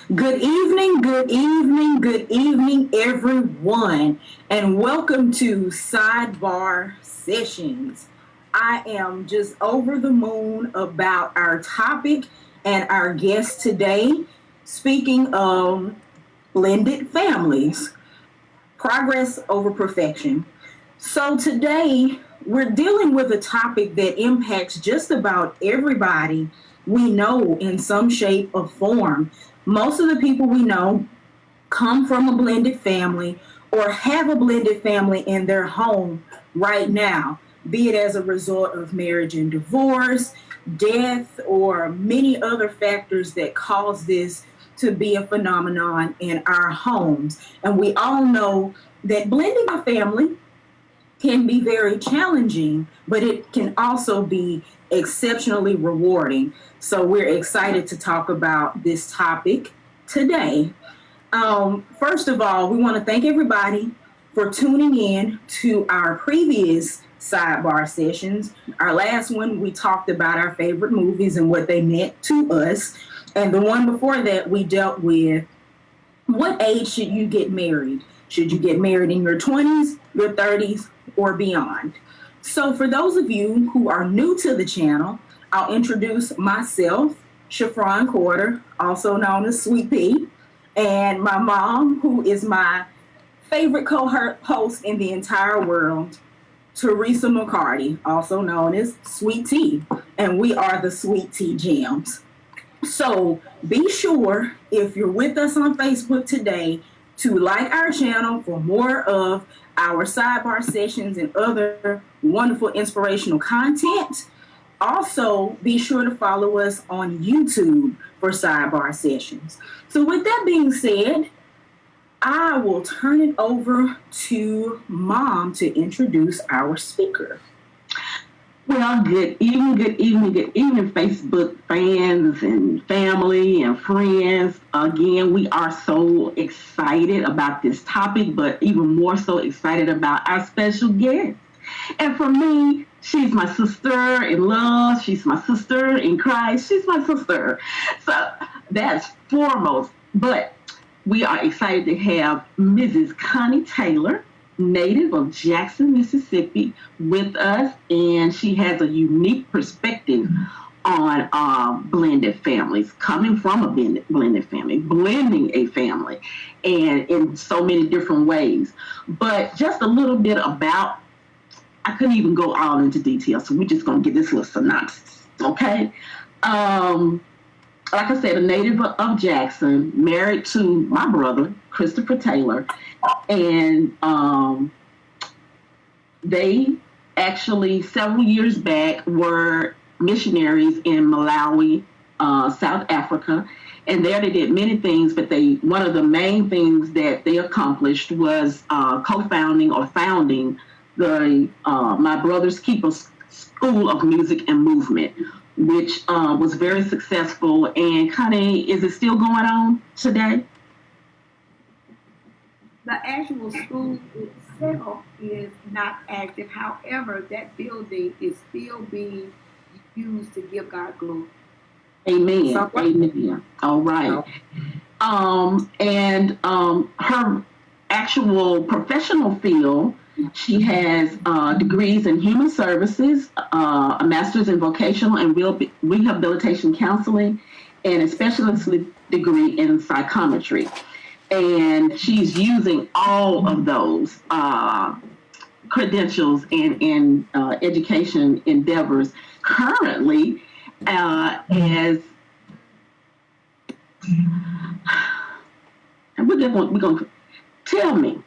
Good evening, everyone, and welcome to Sidebar Sessions. I am just over the moon about our topic and our guest today. Speaking of blended families, progress over perfection. So, today we're dealing with a topic that impacts just about everybody we know in some shape or form. Most of the people we know come from a blended family or have a blended family in their home right now, be it as a result of marriage and divorce, death, or many other factors that cause this to be a phenomenon in our homes. And we all know that blending a family can be very challenging, but it can also be exceptionally rewarding. So we're excited to talk about this topic today. First of all, we want to thank everybody for tuning in to our previous sidebar sessions. Our last one, we talked about our favorite movies and what they meant to us. And the one before that, we dealt with what age should you get married? Should you get married in your 20s, your 30s, or beyond? So, for those of you who are new to the channel, I'll introduce myself, Shafron Corder, also known as Sweet Pea, and my mom, who is my favorite co-host in the entire world, Teresa McCarty, also known as Sweet Tea, and we are the Sweet Tea Gems. So be sure, if you're with us on Facebook today, to like our channel for more of our sidebar sessions and other wonderful inspirational content. Also, be sure to follow us on YouTube for sidebar sessions. So, with that being said, I will turn it over to Mom to introduce our speaker. Well, good evening, Facebook fans and family and friends. Again, we are so excited about this topic, but even more so excited about our special guest. And for me, she's my sister in love. She's my sister in Christ. She's my sister. So that's foremost. But we are excited to have Mrs. Connie Taylor, native of Jackson, Mississippi, with us, and she has a unique perspective on blended families, coming from a blended family, blending a family, and in so many different ways. But just a little bit about, I couldn't even go all into detail, so we're just going to get this little synopsis, okay? Like I said, a native of Jackson, married to my brother, Christopher Taylor, and they actually several years back were missionaries in Malawi, South Africa, and there they did many things, but one of the main things that they accomplished was co-founding or founding the My Brother's Keeper School of Music and Movement, which was very successful. And Connie, is it still going on today? The actual school itself is not active. However, that building is still being used to give God glory. Amen. So, amen. All right. And her actual professional field, she has degrees in human services, a master's in vocational and rehabilitation counseling, and a specialist degree in psychometry. And she's using all of those credentials and education endeavors currently as, and we're going to tell me,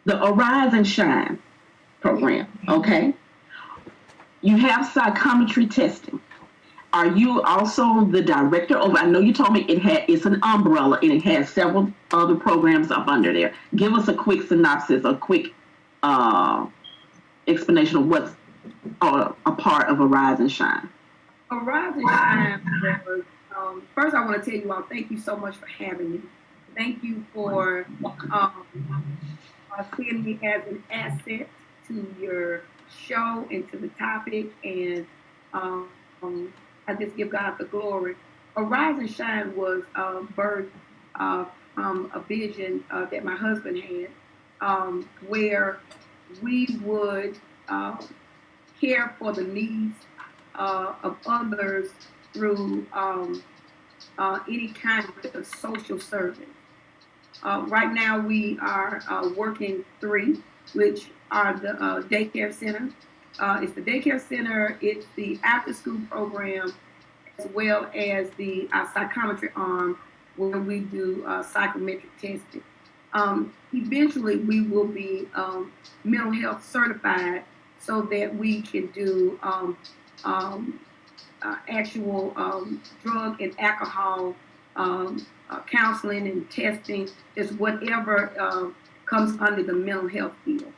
the Arise and Shine program, okay? You have psychometry testing. Are you also the director of? I know you told me it's an umbrella and it has several other programs up under there. Give us a quick synopsis, a quick explanation of what's a part of Arise and Shine. Arise and Shine. First, I want to tell you all, thank you so much for having me. Thank you for seeing me as an asset to your show and to the topic, and I just give God the glory. Arise and Shine was birthed from a vision that my husband had, where we would care for the needs of others through any kind of social service. Right now, we are working 3, which are the daycare center. It's the daycare center, it's the after school program, as well as the psychometry arm where we do psychometric testing. Eventually, we will be mental health certified so that we can do actual drug and alcohol counseling and testing, is whatever comes under the mental health field.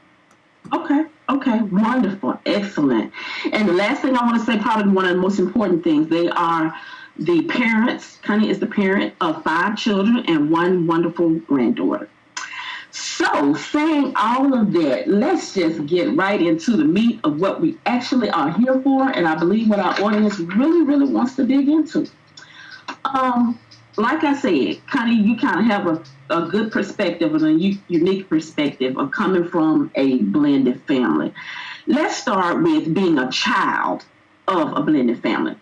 Okay, wonderful, excellent. And the last thing I want to say, probably one of the most important things, they are the parents. Connie is the parent of 5 children and 1 wonderful granddaughter. So, saying all of that, let's just get right into the meat of what we actually are here for, and I believe what our audience really, really wants to dig into. Like I said, Connie, you kind of have a good perspective and a unique perspective of coming from a blended family. Let's start with being a child of a blended family.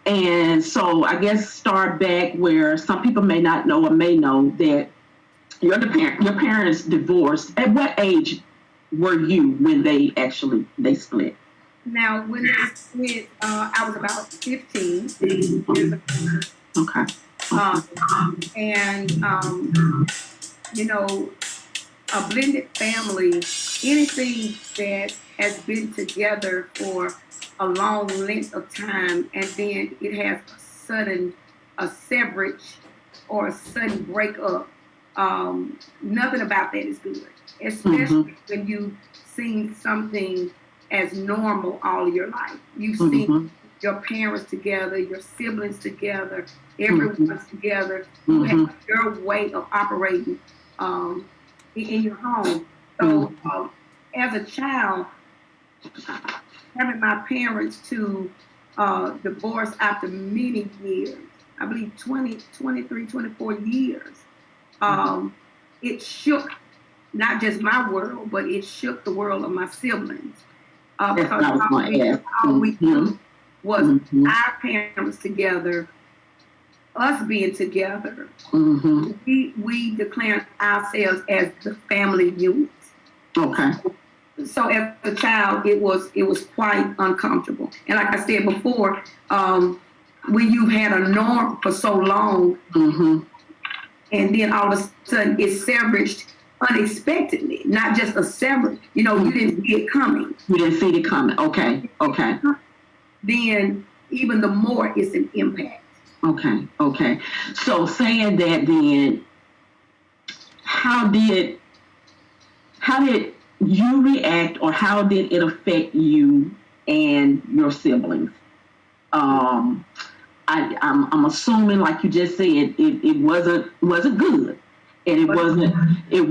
And so I guess start back where some people may not know or may know that your parents divorced. At what age were you when they split? Now, when they split, I was about 15. Okay. And you know, a blended family, anything that has been together for a long length of time, and then it has a severage or a sudden breakup, nothing about that is good. Especially when you've seen something as normal all of your life. You've seen your parents together, your siblings together, everyone's together. You have your way of operating in your home. So as a child, having my parents to divorce after many years, I believe 20, 23, 24 years, it shook not just my world, but it shook the world of my siblings. Because all we knew was our parents together, us being together. We declared ourselves as the family unit. Okay. So as a child, it was quite uncomfortable. And like I said before, when you've had a norm for so long, and then all of a sudden it's severed unexpectedly, not just a severed. You didn't see it coming. You didn't see it coming. Okay. Then even the more it's an impact. Okay. So saying that, then how did you react, or how did it affect you and your siblings? I'm assuming, like you just said, it wasn't good, and it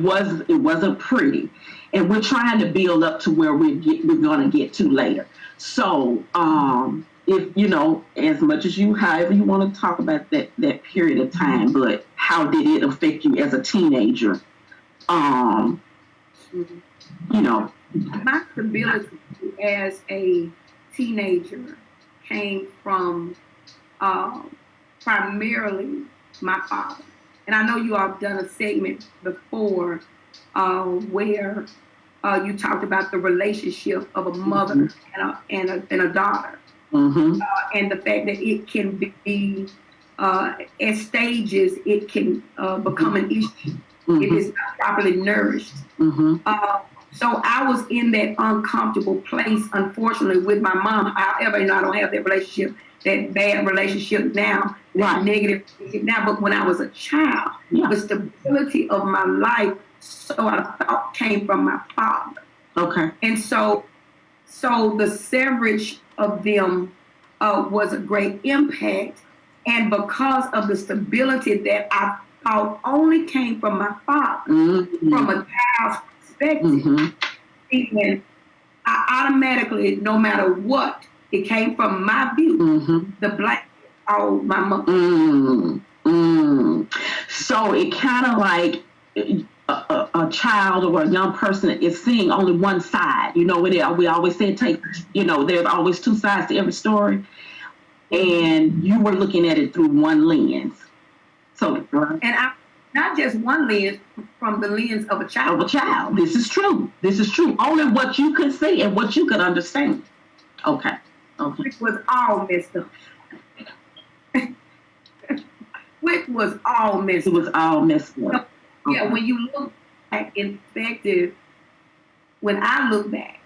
wasn't pretty, and we're trying to build up to where we're gonna get to later. So if as much as however you want to talk about that period of time, but how did it affect you as a teenager? My stability as a teenager came from primarily my father. And I know you all have done a segment before where you talked about the relationship of a mother and a daughter. And the fact that it can be, at stages, it can become an issue if it's not properly nourished. So I was in that uncomfortable place, unfortunately, with my mom. However, I don't have that bad relationship now, that negative now. But when I was a child, the stability of my life, so I thought, came from my father. Okay. And so the severage of them was a great impact. And because of the stability that I thought only came from my father, from a child's perspective, and I automatically, no matter what, it came from my view, the blanket Oh, my mother. So it kind of like a child or a young person is seeing only one side. You know, we always say there's always two sides to every story. And you were looking at it through one lens. So, and not just one lens, from the lens of a child. This is true. Only what you could see and what you could understand. Okay. Which was all messed up. It was all messed up. Yeah, okay. When you look back in perspective, when I look back,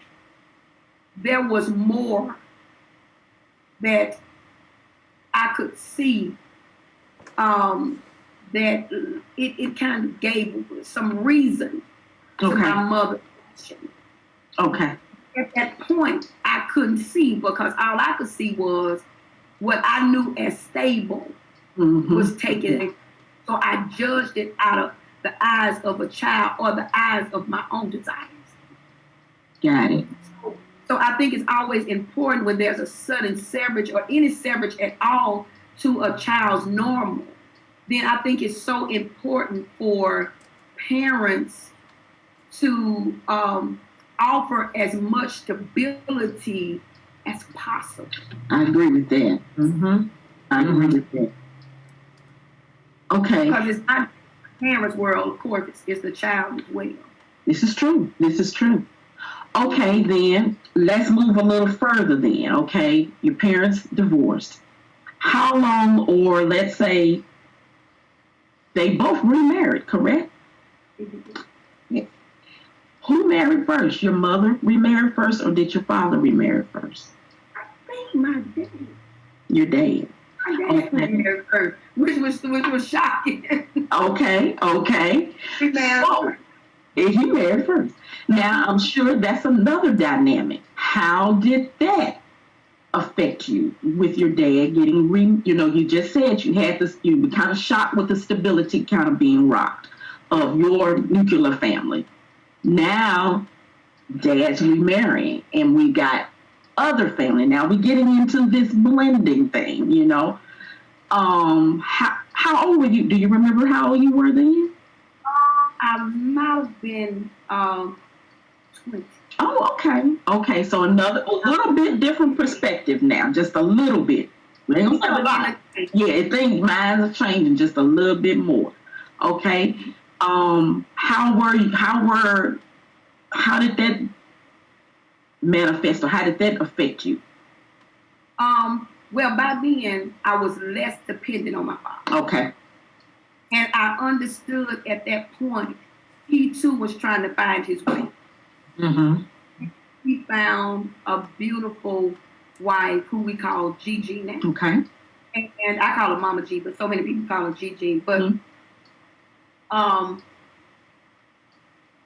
there was more that I could see, that it kind of gave some reason to my mother's action. Okay. At that point, I couldn't see, because all I could see was what I knew as stable was taken. So I judged it out of the eyes of a child or the eyes of my own desires. Got it. So I think it's always important when there's a sudden severage or any severage at all to a child's normal, then I think it's so important for parents to offer as much stability as possible. I agree with that. I agree with that. Okay. Because it's not the parents' world, of course, it's the child as well. This is true. Okay, then let's move a little further then, okay? Your parents divorced. How long, or let's say they both remarried, correct? Yes. Who married first? Your mother remarried first, or did your father remarry first? I think my dad. Your dad. My dad remarried first, which was shocking. Okay. He married first. Now, I'm sure that's another dynamic. How did that affect you with your dad getting, you just said you were kind of shocked with the stability kind of being rocked of your nuclear family. Now, dad's remarrying, and we got other family. Now we're getting into this blending thing, How old were you? Do you remember how old you were then? I might have been 20. Oh, okay. Okay, so a little bit different perspective now, just a little bit. We ain't gonna say a lot. Yeah, I think minds are changing just a little bit more. Okay. How did that manifest, or how did that affect you? Well, by then I was less dependent on my father. Okay. And I understood at that point, he too was trying to find his way. He found a beautiful wife who we call Gigi now. Okay. And I call her Mama G, but so many people call her Gigi. But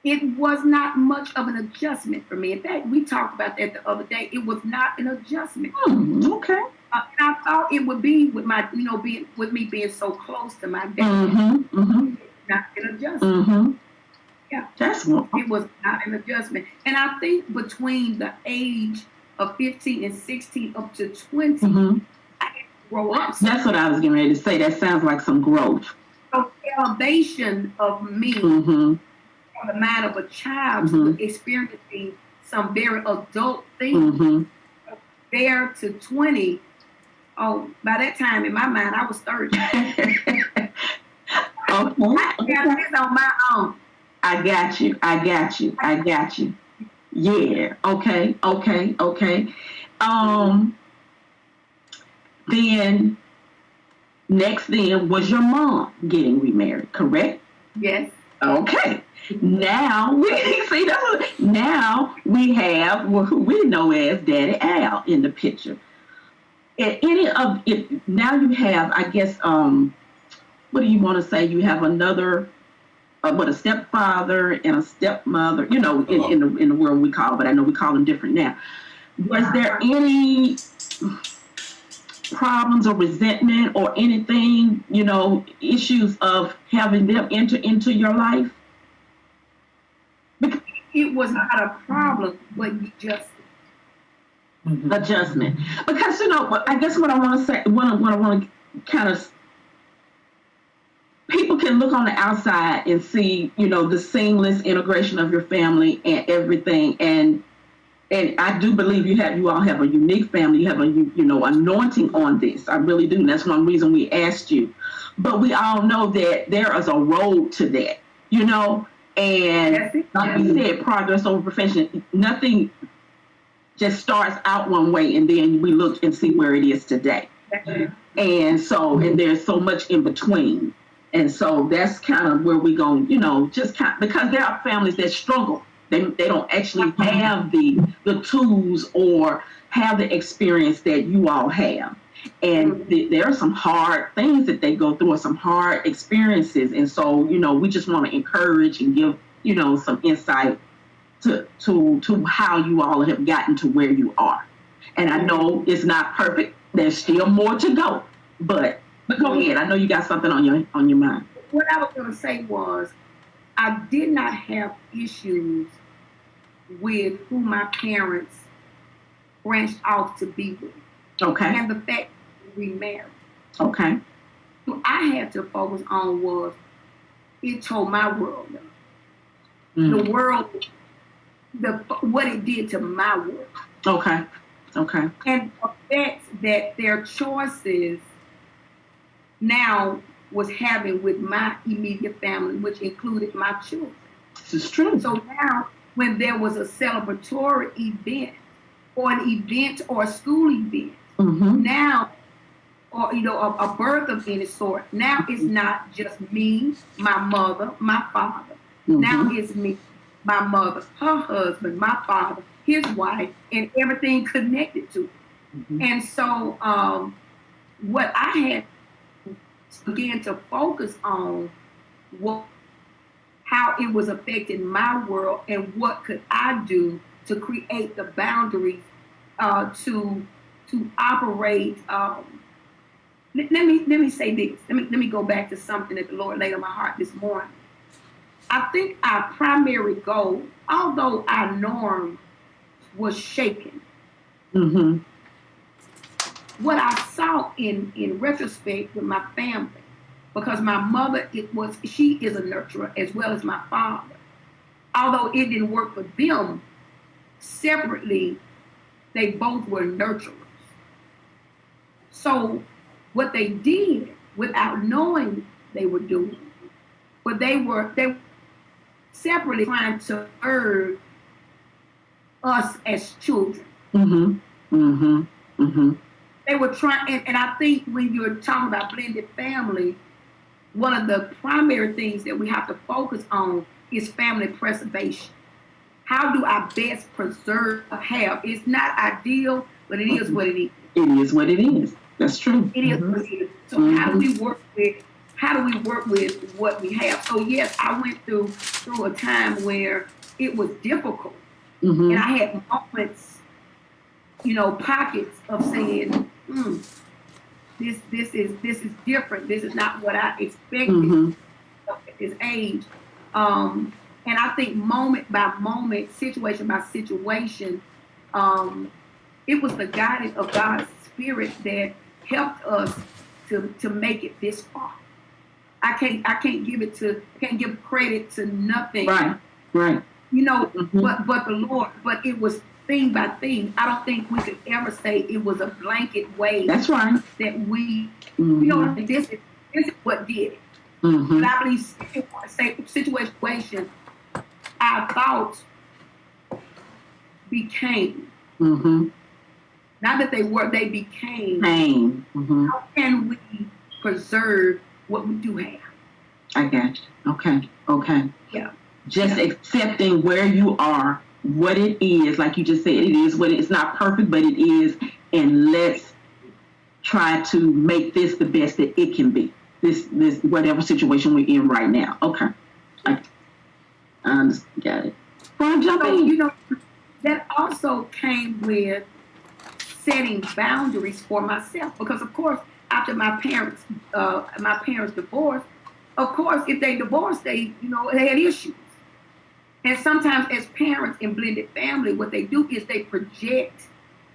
it was not much of an adjustment for me. In fact, we talked about that the other day. It was not an adjustment. Okay. And I thought it would be with my, with me being so close to my dad. Not an adjustment. Yeah. It was not an adjustment. And I think between the age of 15 and 16 up to 20, I had to grow up. That's what I was getting ready to say. That sounds like some growth. So elevation of me from the mind of a child to experiencing some very adult things. There to 20, by that time in my mind, I was 30. I got this on my own. I got you. Yeah. Okay. Then next was your mom getting remarried, correct? Yes. Okay. Now we have who we know as Daddy Al in the picture. Now you have, I guess, what do you want to say? You have another, a stepfather and a stepmother. In the world we call, but I know we call them different now. Was there any problems or resentment or anything, issues of having them enter into your life? It was not a problem, but adjustment. Because, I guess what I want to say, what I want to kind of, people can look on the outside and see, the seamless integration of your family and everything. And I do believe you all have a unique family. You have anointing on this. I really do. And that's one reason we asked you. But we all know that there is a road to that, and like we said, progress over perfection. Nothing just starts out one way and then we look and see where it is today. And there's so much in between. And so that's kind of where we go, just because there are families that struggle. They don't actually have the tools or have the experience that you all have. And there are some hard things that they go through, or some hard experiences. And so, we just want to encourage and give, some insight to how you all have gotten to where you are. And I know it's not perfect. There's still more to go. But go ahead. I know you got something on your mind. What I was going to say was, I did not have issues with who my parents branched off to be with. Okay. And the fact that we married. Okay. What I had to focus on was, it told my world up. The world, what it did to my world. Okay. Okay. And the effects that their choices now was having with my immediate family, which included my children. This is true. So now, when there was a celebratory event, or an event or a school event, now, or a birth of any sort, now it's not just me, my mother, my father. Now it's me, my mother, her husband, my father, his wife, and everything connected to it. And so what I had began to focus on was how it was affecting my world, and what could I do to create the boundaries to operate. Let me say this. Let me go back to something that the Lord laid on my heart this morning. I think our primary goal, although our norm was shaken, what I saw in retrospect with my family, because my mother, she is a nurturer as well as my father. Although it didn't work for them separately, they both were nurturers. So what they did, without knowing they were doing, but they were separately trying to serve us as children. They were trying, and I think when you're talking about blended family, one of the primary things that we have to focus on is family preservation. How do I best preserve a have? It's not ideal, but it is what it is. It is what it is. That's true. It is what it is. So how do we work with what we have? So yes, I went through a time where it was difficult, and I had moments, pockets of saying, this is different. This is not what I expected at this age. And I think moment by moment, situation by situation, it was the guidance of God's Spirit that helped us to make it this far. I can't give credit to nothing. Right. But the Lord. But it was thing by thing. I don't think we could ever say it was a blanket way. That's right. That we, this is what did it. But I believe situation, our thoughts became. Not that they were, they became. How can we preserve what we do have? I got you. Okay. Yeah. Just accepting where you are, what it is, like you just said, it is what it's not perfect, but it is, and let's try to make this the best that it can be. This whatever situation we're in right now. Okay. I got it. Well, jump in. That also came with setting boundaries for myself, because of course, after my parents divorced, of course, if they divorced, they had issues. And sometimes as parents in blended family, what they do is they project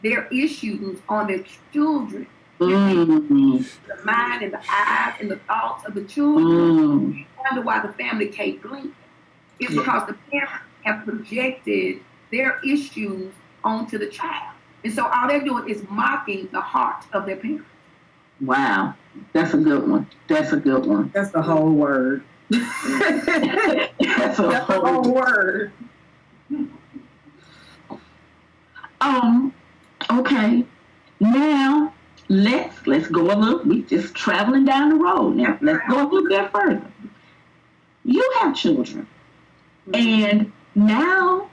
their issues on their children. Mm. The mind and the eyes and the thoughts of the children. You wonder why the family can't blink. It's because the parents have projected their issues onto the child. And so all they're doing is mocking the heart of their parents. Wow. That's a good one. That's a good one. That's the whole word. That's a whole word. Okay. Now let's go a little. We just traveling down the road. Now let's go a little bit further. You have children, and now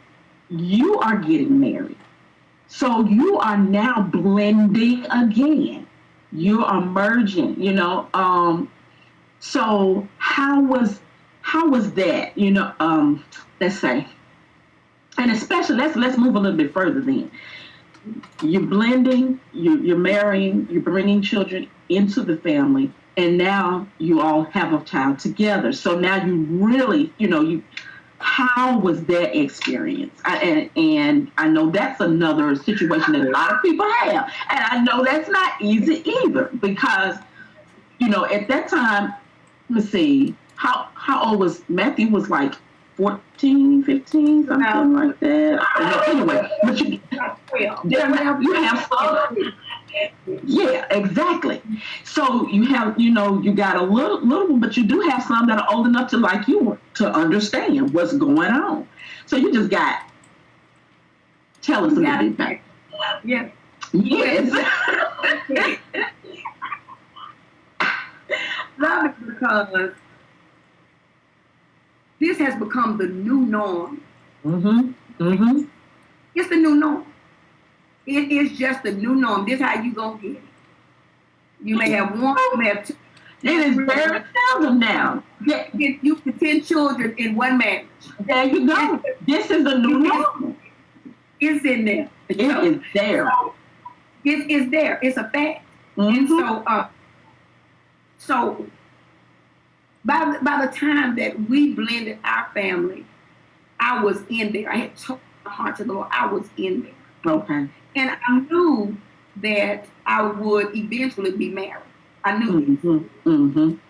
you are getting married. So you are now blending again. You are merging. So how was that? Let's say, and especially let's move a little bit further then. You're blending, you're marrying, you're bringing children into the family, and now you all have a child together. So now you really, how was that experience? And I know that's another situation that a lot of people have. And I know that's not easy either because, at that time, let's see, how old was Matthew? Was like 14, 15, something like that. Anyway, but you have some. Yeah, exactly. So you have, you got a little, but you do have some that are old enough to like you to understand what's going on. So you just got, tell us a little bit about it. Yeah. Yes. Love it because this has become the new norm. It's the new norm. It is just the new norm. This is how you gonna get it. You may have one, you may have two. It is very seldom now. You put 10 children in one marriage. There you go. This is the new norm. It's in there. It is there. It is there. It's a fact. And so by the time that we blended our family, I was in there. I had told my heart to the Lord. I was in there. Okay. And I knew that I would eventually be married. I knew it.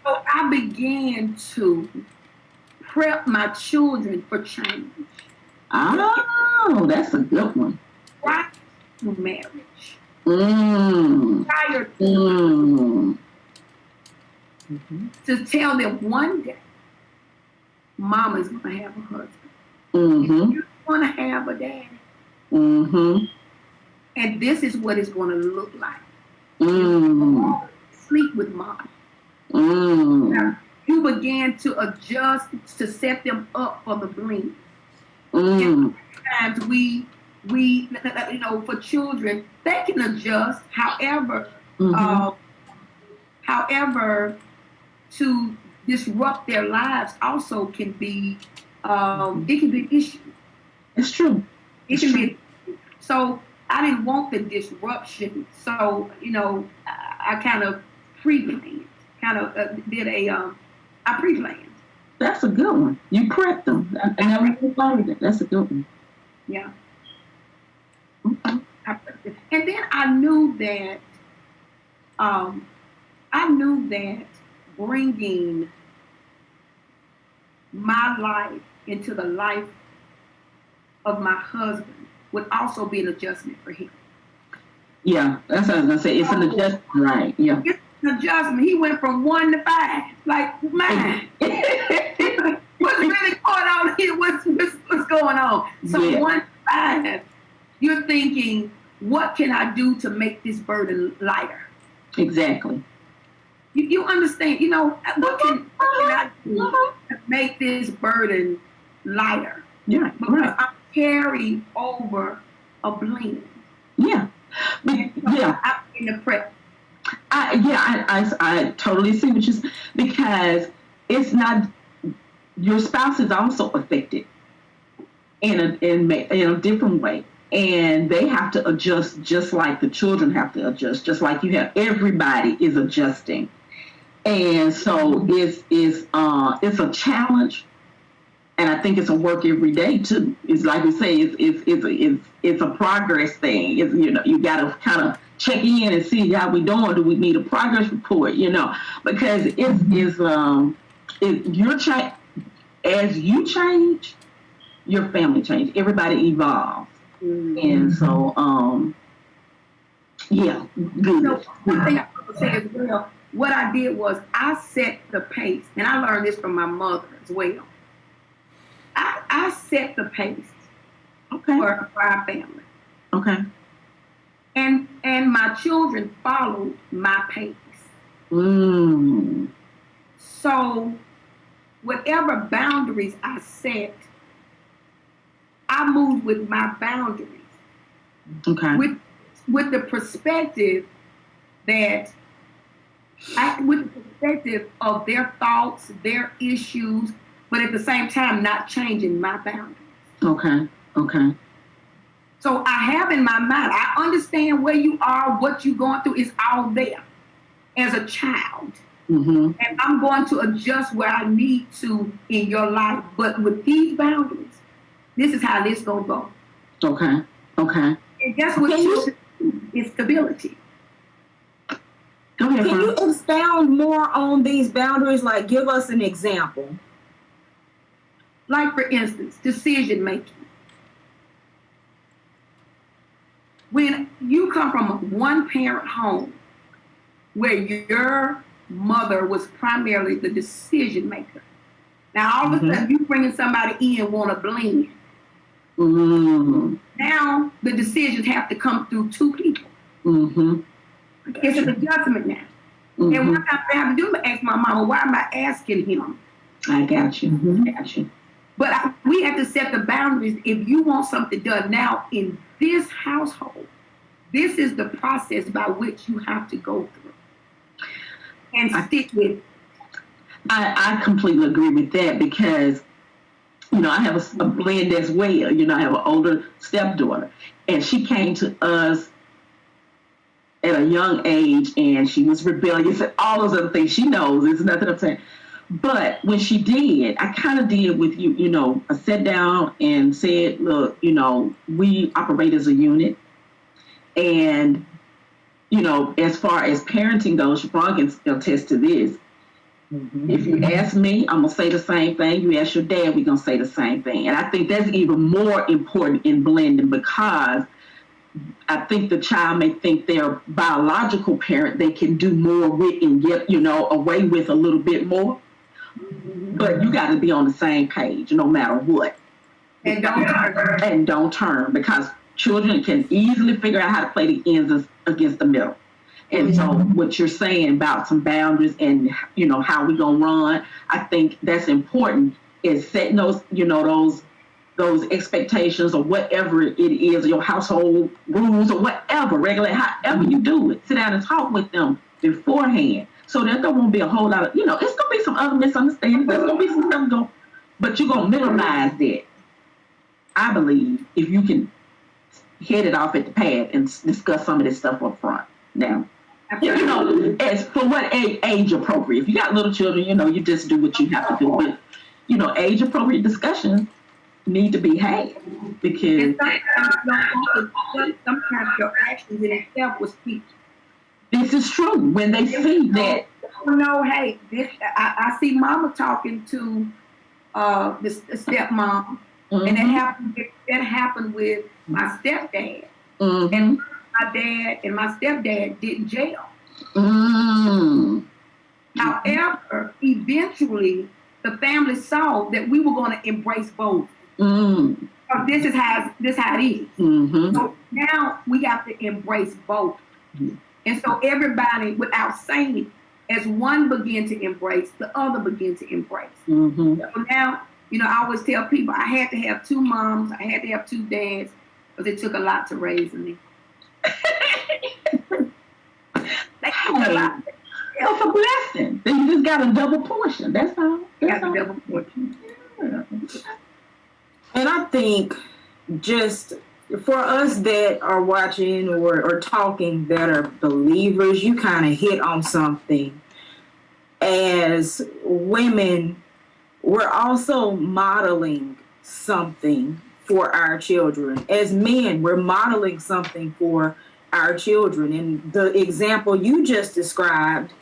So I began to prep my children for change. Oh, that's a good one. Prior to marriage. Prior to to tell them one day, Mama's going to have a husband. You're going to have a daddy. And this is what it's going to look like. Sleep with Mom. Now, you began to adjust to set them up for the blend. And sometimes we for children, they can adjust. However, to disrupt their lives also can be it can be an issue. It's true. It can be. So I didn't want the disruption. So I kind of pre-planned. I pre-planned. That's a good one. You prepped them. I never thought of it. That's a good one. Yeah. Okay. And then I knew that bringing my life into the life of my husband would also be an adjustment for him. Yeah, that's what I was gonna say. It's an adjustment, right? Yeah. It's an adjustment. He went from 1 to 5. Like, man, what's really going on here? What's going on? So 1 to 5, you're thinking, what can I do to make this burden lighter? Exactly. You understand? What can I do to make this burden lighter? Yeah, because I'm carrying over a blend. Yeah. I'm in the prep. I totally see what you're saying, because it's not, your spouse is also affected in a different way, and they have to adjust just like the children have to adjust, just like you have. Everybody is adjusting, and so it's a challenge, And I think it's a work every day too. It's like we say, it's a progress thing. It's, you got to kind of check in and see how we doing. Do we need a progress report? Because as you change, your family change. Everybody evolves, and so yeah, good. So one thing I want to say as well, what I did was I set the pace, and I learned this from my mother as well. I set the pace for our family. Okay. And my children followed my pace. So whatever boundaries I set, I moved with my boundaries. Okay. With the perspective that with the perspective of their thoughts, their issues, but at the same time not changing my boundaries. Okay. So I have in my mind, I understand where you are, what you're going through is all there as a child. And I'm going to adjust where I need to in your life. But with these boundaries, this is how this going to go. Okay. And that's what is stability. Go ahead, Can you expound more on these boundaries? Like, give us an example. Like, for instance, decision making. When you come from a one-parent home where your mother was primarily the decision maker, now all of a sudden you bringing somebody in want to blend. Now the decisions have to come through two people. It's an adjustment now. And what I have to do is ask my mama, why am I asking him? I got you. But we have to set the boundaries. If you want something done now in this household, this is the process by which you have to go through and stick with it. I completely agree with that because, I have a blend as well. I have an older stepdaughter, and she came to us at a young age, and she was rebellious and all those other things. She knows. It's nothing I'm saying. But when she did, I kind of did with you, I sat down and said, look, we operate as a unit. And, as far as parenting goes, Sharon can attest to this. If you ask me, I'm going to say the same thing. You ask your dad, we're going to say the same thing. And I think that's even more important in blending because I think the child may think their biological parent they can do more with and get, away with a little bit more. But you got to be on the same page no matter what. And don't turn because children can easily figure out how to play the ends against the middle. And so what you're saying about some boundaries and, how we going to run, I think that's important is setting those, those expectations or whatever it is, your household rules or whatever, regulate however you do it. Sit down and talk with them beforehand. So there won't be a whole lot of, it's going to be some other misunderstandings. There's going to be some stuff but you're going to minimize that. I believe if you can head it off at the pad and discuss some of this stuff up front. Now, as for what age appropriate. If you got little children, you just do what you have to do. But, age appropriate discussions need to be had because sometimes your actions in itself will speak. This is true. When they see that, hey, I see Mama talking to the stepmom, and that happened with my stepdad, and my dad and my stepdad didn't jail. However, eventually the family saw that we were going to embrace both. This is how it is. So now we have to embrace both. And so everybody, without saying it, as one begin to embrace, the other begin to embrace. So now, I always tell people I had to have two moms, I had to have two dads, because it took a lot to raise me. It's a blessing. Then you just got a double portion. That's all. Got a double portion. Yeah. And I think just for us that are watching or talking that are believers, you kind of hit on something. As women, we're also modeling something for our children. As men, we're modeling something for our children. And the example you just described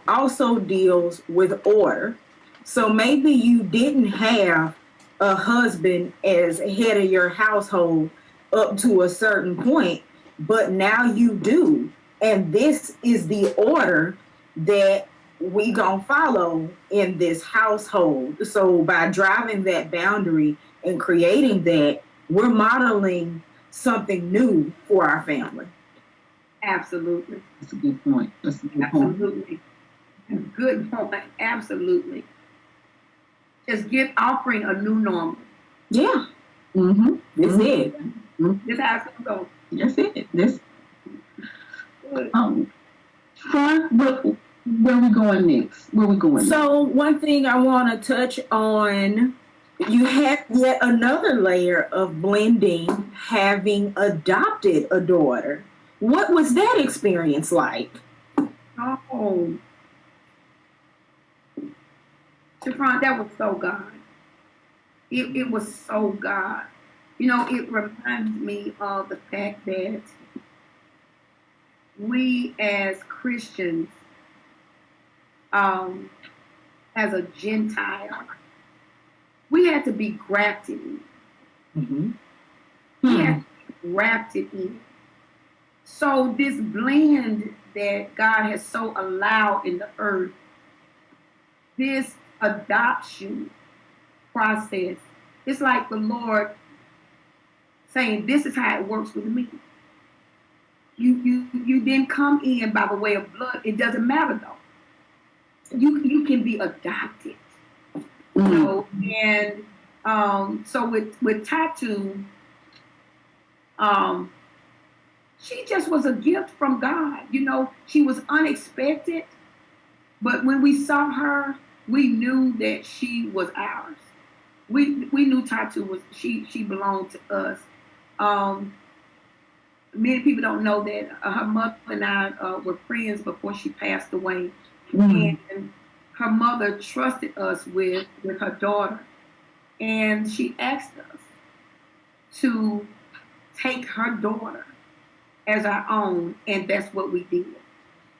also deals with order. So maybe you didn't have a husband as head of your household up to a certain point, but now you do. And this is the order that we gonna follow in this household. So by driving that boundary and creating that, we're modeling something new for our family. Absolutely. That's a good point. That's a good Absolutely. Point. Good point. Absolutely. Just offering a new normal. Yeah. Mm-hmm. That's it. Mm-hmm. This is how it's gonna go. That's it. This. Fun. Where are we going next? So one thing I want to touch on, you have yet another layer of blending, having adopted a daughter. What was that experience like? Oh, Shafron, that was so God. It was so God. You know, it reminds me of the fact that we as Christians, as a Gentile, we had to be grafted in. Mm-hmm. We had to be grafted in. So this blend that God has so allowed in the earth, this adoption process, it's like the Lord saying, this is how it works with me. You didn't come in by the way of blood. It doesn't matter though. You can be adopted. You know, and so with Tattoo, she just was a gift from God. You know, she was unexpected, but when we saw her, we knew that she was ours. We knew Tattoo was she belonged to us. Many people don't know that her mother and I were friends before she passed away, and her mother trusted us with her daughter, and she asked us to take her daughter as our own, and that's what we did.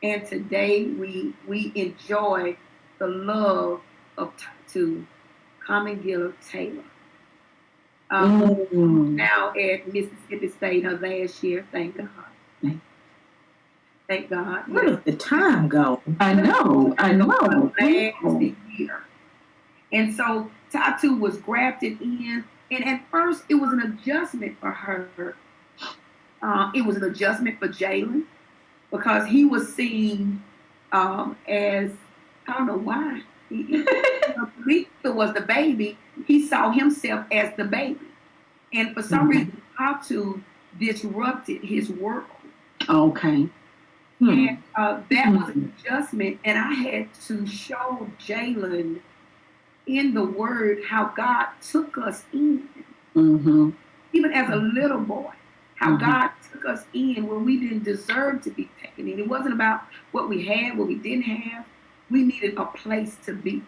And today we enjoy the love of Tattoo, Connie Taylor. Now at Mississippi State, her last year, thank God. Thank God. Where did the time go? I know. Last year. And so Tattoo was grafted in, and at first it was an adjustment for her. It was an adjustment for Jalen because he was seen as, I don't know why. Lisa was the baby. He saw himself as the baby. And for some reason, Tattoo disrupted his world. Okay. And that was an adjustment. And I had to show Jalen in the Word how God took us in. Even as a little boy, how God took us in when we didn't deserve to be taken in. It wasn't about what we had, what we didn't have. We needed a place to be,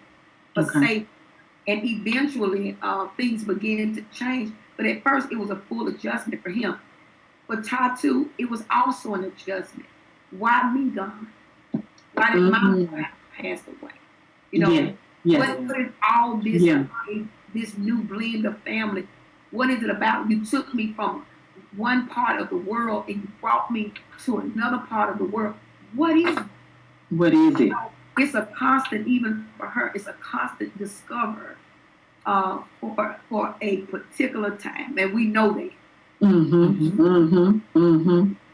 a safe. And eventually, things began to change. But at first, it was a full adjustment for him. For Tattoo, it was also an adjustment. Why me, God? Why did my mother pass away? You know, what is all this, this new blend of family? What is it about? You took me from one part of the world and you brought me to another part of the world. What is it? What is it? It's a constant, even for her, it's a constant discover for a particular time, and we know that.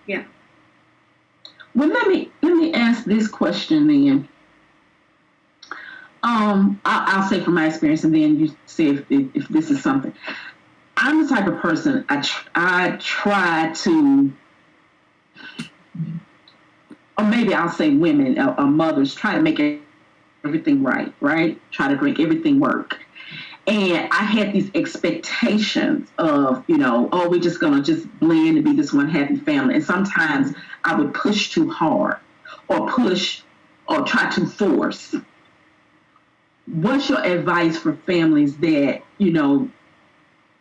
Yeah. Well, let me ask this question then. I'll say from my experience, and then you say if this is something. I'm the type of person I try to, or maybe I'll say women or mothers try to make everything right? Try to make everything work. And I had these expectations of, we're just going to just blend and be this one happy family. And sometimes I would push too hard or push or try to force. what's your advice for families that,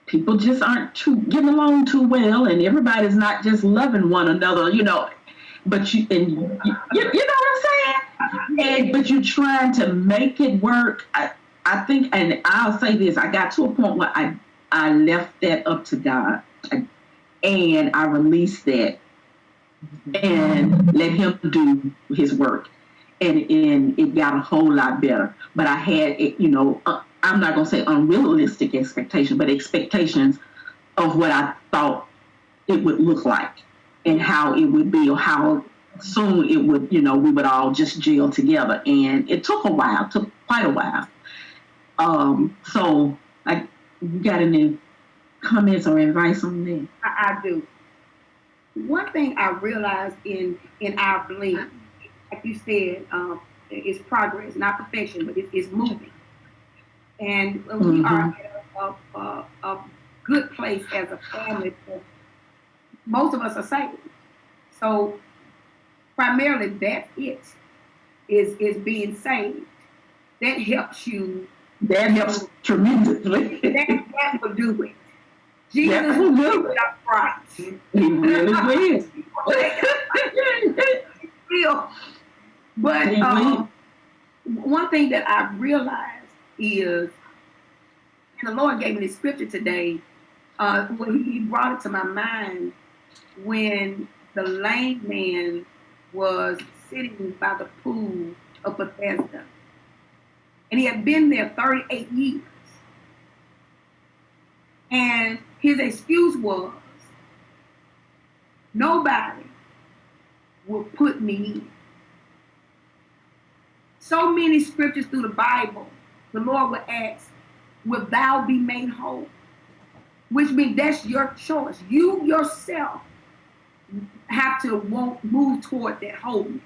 people just aren't getting along too well, and everybody's not just loving one another, but you know what I'm saying? But you're trying to make it work. I think, and I'll say this, I got to a point where I left that up to God, and I released that and let him do his work. And it got a whole lot better. But I had, I'm not going to say unrealistic expectations, but expectations of what I thought it would look like and how it would be, or how soon it would, we would all just gel together. And it took quite a while. So, you got any comments or advice on that? I do. One thing I realized in our blend, like you said, it's progress, not perfection, but it's moving. And we are at a good place as a family. Most of us are saved. So primarily that's it, is being saved. That helps you. That helps tremendously. That will do it. Jesus will do it up right. He really will. But one thing that I realized is, and the Lord gave me this scripture today, when he brought it to my mind, when the lame man was sitting by the pool of Bethesda. And he had been there 38 years. And his excuse was, nobody will put me in. So many scriptures through the Bible, the Lord would ask, will thou be made whole? Which means that's your choice. You yourself have to move toward that wholeness.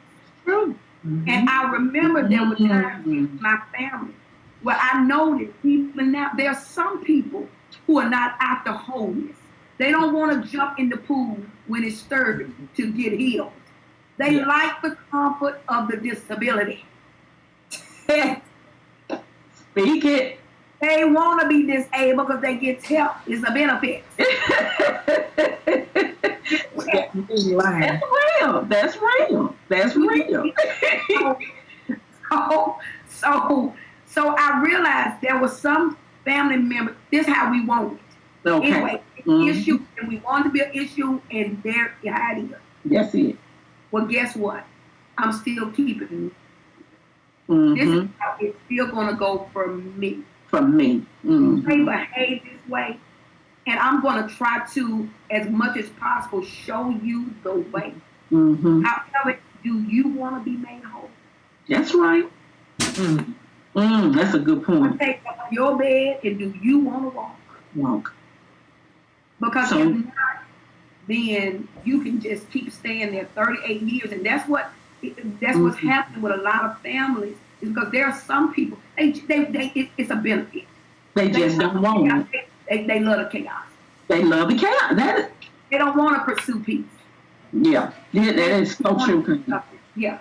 Mm-hmm. And I remember there were times in my family where I noticed even now there are some people who are not after wholeness. They don't want to jump in the pool when it's stirred to get healed. They like the comfort of the disability. Speak it. They want to be disabled because they get help. It's a benefit. That's real. So I realized there was some family members. This is how we want it. Okay. Anyway, issue, and we want to be an issue, and there it is. That's it. Well, guess what? I'm still keeping. Mm-hmm. This is how it's still going to go for me. Mm-hmm. They behave this way, and I'm going to try to, as much as possible, show you the way. Mm-hmm. However, do you want to be made whole? That's right. That's a good point. Take up your bed, and do you want to walk? Because if not, then you can just keep staying there 38 years, and that's what's happening with a lot of families. Is because there are some people it's a benefit. They just don't want it. They love the chaos. They love the chaos. They don't want to pursue peace. Yeah, that is so true. Yeah.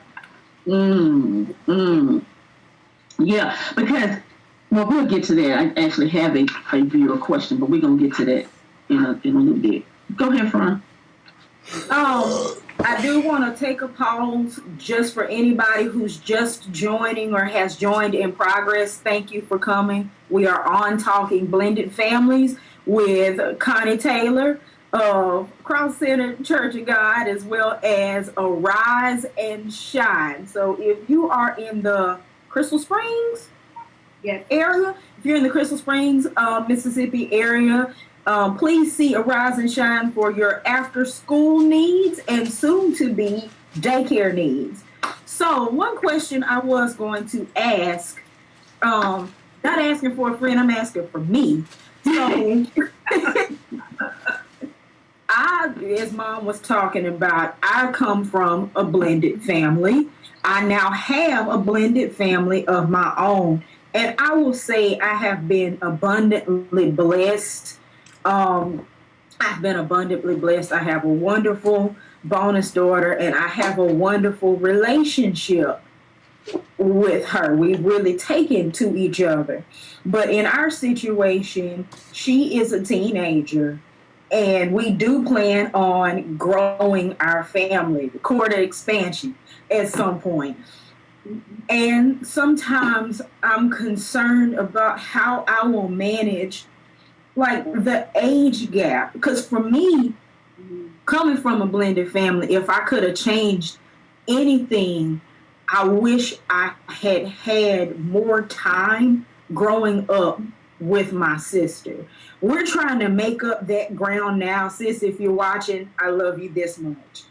Yeah, because we'll get to that. I actually have a viewer question, but we're gonna get to that in a little bit. Go ahead, Fran. I do want to take a pause just for anybody who's just joining or has joined in progress. Thank you for coming. We are on Talking Blended Families with Connie Taylor of Cross Center Church of God, as well as Arise and Shine. So if you are in the Crystal Springs area, if you're in the Crystal Springs, Mississippi area, please see Arise and Shine for your after-school needs and soon-to-be daycare needs. So one question I was going to ask, not asking for a friend, I'm asking for me. So as Mom was talking about, I come from a blended family. I now have a blended family of my own. And I will say I have been abundantly blessed. I've been abundantly blessed. I have a wonderful bonus daughter, and I have a wonderful relationship with her. We've really taken to each other. But in our situation, she is a teenager, and we do plan on growing our family, the court of expansion at some point. And sometimes I'm concerned about how I will manage like the age gap. Because for me, coming from a blended family, if I could have changed anything, I wish I had had more time growing up with my sister. We're trying to make up that ground now, sis. If you're watching, I love you this much.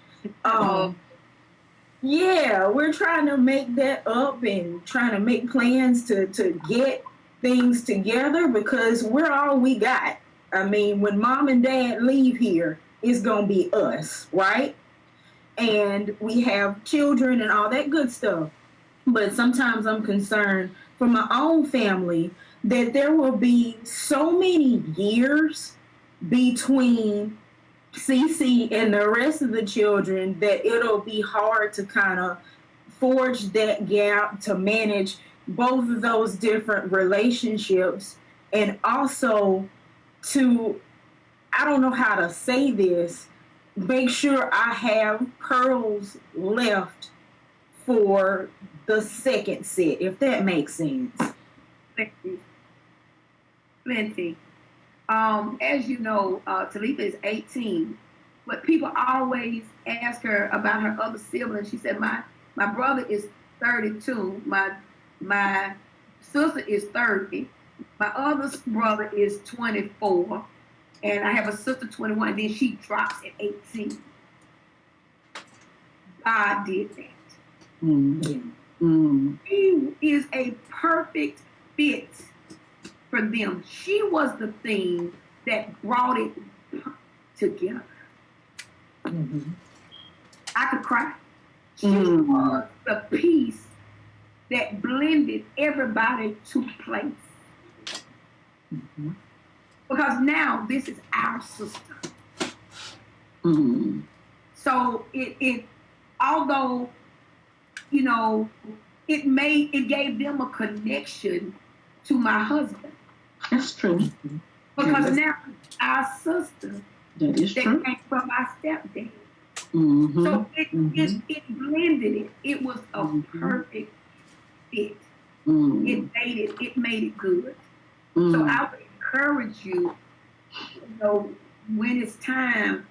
Yeah, we're trying to make that up and trying to make plans to get things together because we're all we got. I mean, when mom and dad leave here, it's going to be us, right? And we have children and all that good stuff. But sometimes I'm concerned for my own family that there will be so many years between Cece and the rest of the children that it'll be hard to kind of forge that gap to manage both of those different relationships and also to, I don't know how to say this, make sure I have pearls left for the second set, if that makes sense. Plenty. As you know, Talitha is 18, but people always ask her about her other siblings. She said, my brother is 32, my sister is 30, my other brother is 24, and I have a sister 21, and then she drops at 18. God did that. She is a perfect fit for them. She was the thing that brought it together. I could cry. She was the piece that blended everybody to place. Because now this is our sister. So it although, you know, it gave them a connection to my husband. That's true. Because now our sister that is true. Came from my stepdad. So it blended it. It was a perfect fit. It made it good. So I would encourage you, when it's time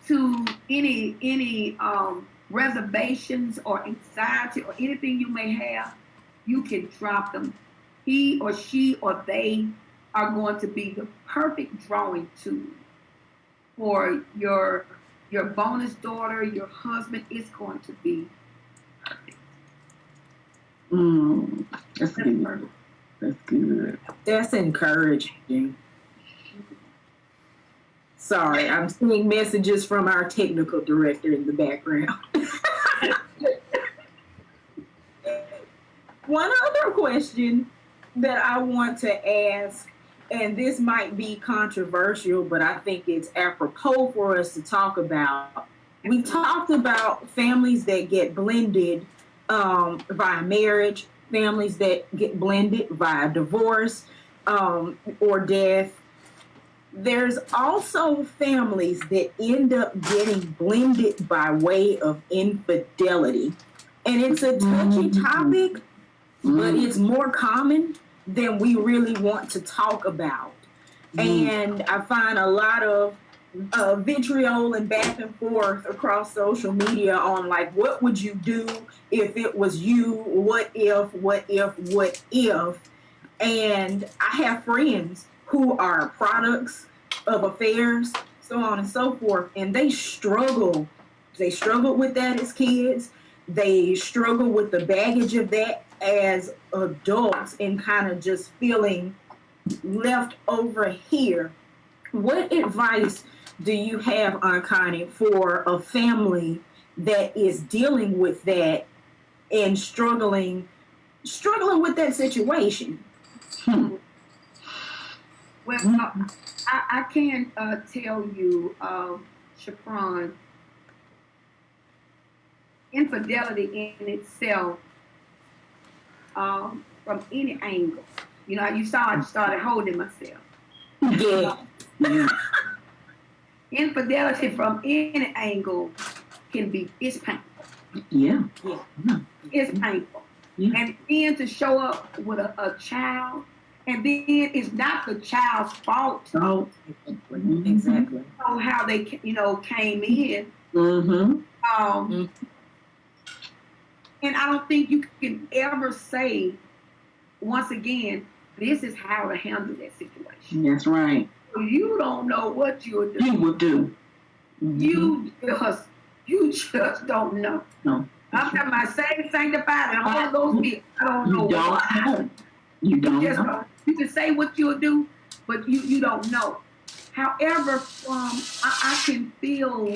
to any reservations or anxiety or anything you may have, you can drop them. He or she or they are going to be the perfect drawing tool for your bonus daughter, your husband. Is going to be perfect. That's good. Perfect. That's good. That's encouraging. Sorry, I'm seeing messages from our technical director in the background. One other question that I want to ask, and this might be controversial, but I think it's apropos for us to talk about. We talked about families that get blended via marriage, families that get blended via divorce or death. There's also families that end up getting blended by way of infidelity. And it's a touchy topic, but it's more common than we really want to talk about. And I find a lot of vitriol and back and forth across social media on like, what would you do if it was you? What if? And I have friends who are products of affairs, so on and so forth, and they struggle. They struggle with that as kids. They struggle with the baggage of that as adults and kind of just feeling left over here. What advice do you have, Aunt Connie, for a family that is dealing with that and struggling with that situation? Well, I can tell you, Shapron, infidelity in itself, from any angle. You know, you saw I started holding myself. Yeah. Yeah. Infidelity from any angle it's painful. Yeah. It's painful. Yeah. And then to show up with a child, and then it's not the child's fault. Oh. Exactly. How they, came in. Mm-hmm. And I don't think you can ever say, once again, this is how to handle that situation. That's right. You don't know what you'll do. You will do. Mm-hmm. You just don't know. No. I'm talking about saved, sanctified, and all those people. I don't know. You don't know. You can say what you'll do, but you don't know. However, I can feel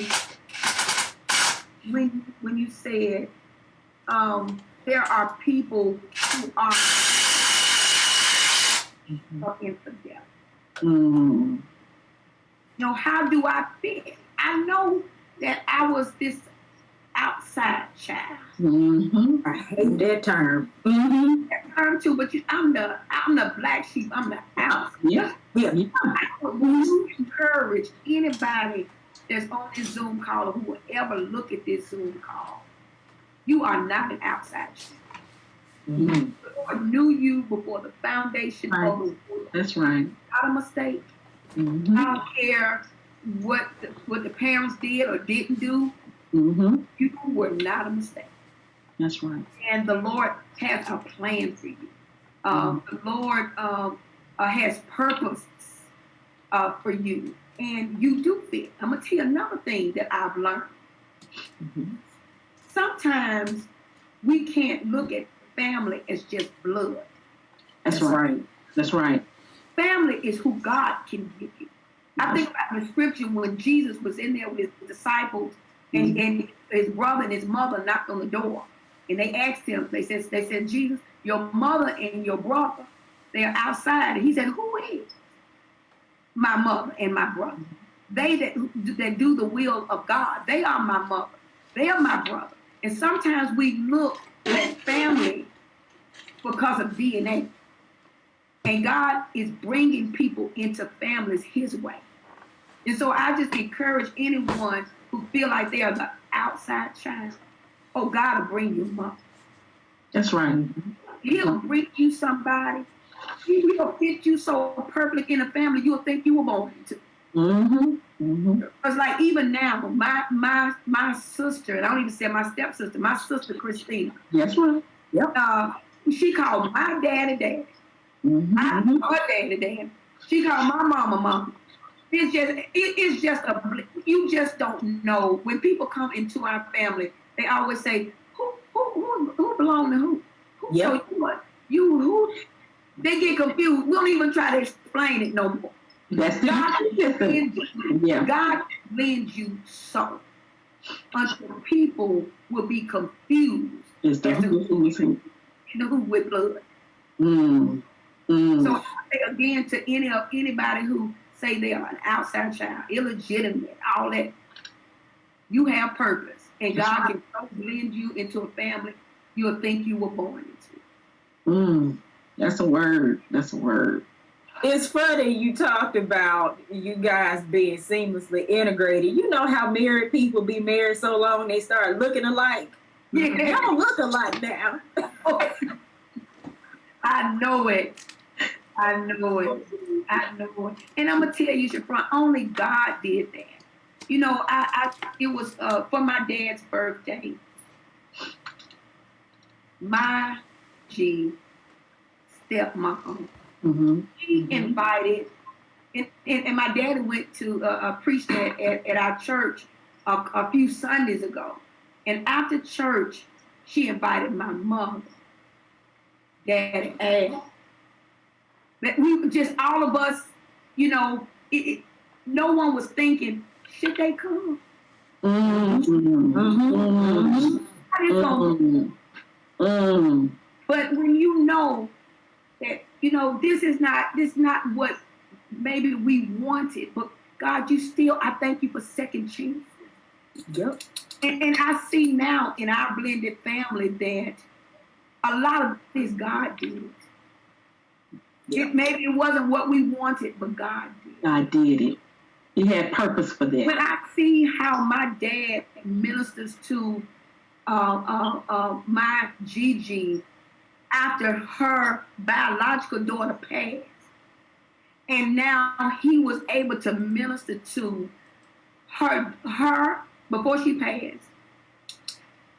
when you said there are people who are infidel. Mm-hmm. How do I feel? I know that I was this outside child. Mm-hmm. I hate that term. Mm-hmm. That term too, but I'm the black sheep. I'm the outside. Yeah. I would encourage anybody that's on this Zoom call or who will ever look at this Zoom call. You are not an outside child. Mm-hmm. The Lord knew you before the foundation of the world. That's right. Not a mistake. Mm-hmm. I don't care what the parents did or didn't do. Mm-hmm. You were not a mistake. That's right. And the Lord has a plan for you. The Lord has purpose for you. And you do fit. I'm going to tell you another thing that I've learned. Mm-hmm. Sometimes we can't look at family as just blood. That's right. That's right. Family is who God can give you. I think about the scripture when Jesus was in there with his disciples and his brother and his mother knocked on the door. And they asked him, they said, Jesus, your mother and your brother, they're outside. And he said, who is my mother and my brother? They that do the will of God. They are my mother. They are my brother. And sometimes we look at family because of DNA. And God is bringing people into families his way. And so I just encourage anyone who feel like they are the outside child. Oh, God will bring you up. That's right. He'll bring you somebody. He will fit you so perfectly in a family you'll think you were born into. Mm-hmm. Mm-hmm. Because like even now, my sister, and I don't even say my stepsister, my sister Christina. That's right. Yep. She called my daddy. Mm-hmm. I called her daddy. She called my mama. It's just you just don't know. When people come into our family, they always say, who belong to who? Yep. So what? Who? They get confused. We don't even try to explain it no more. That's God lends you so until people will be confused as to who with blood. Mm. Mm. So I say again to anybody who say they are an outside child, illegitimate, all that, you have purpose, and God can so blend you into a family you'll think you were born into. Mm. That's a word. That's a word. It's funny you talked about you guys being seamlessly integrated. You know how married people be married so long they start looking alike? Yeah. Y'all look alike now. I know it. And I'm going to tell you, Shafron, only God did that. You know, it was for my dad's birthday. My stepmom, she invited, and my daddy went to preach that at our church a few Sundays ago. And after church, she invited my mother, daddy, and that we just, all of us, you know, no one was thinking, should they come? But when you know that, you know, this is not what maybe we wanted, but God, I thank you for second chances. Yep. And I see now in our blended family that a lot of things God did. Yeah. Maybe it wasn't what we wanted, but God did. God did it. He had purpose for that. When I see how my dad ministers to my Gigi after her biological daughter passed, and now he was able to minister to her before she passed,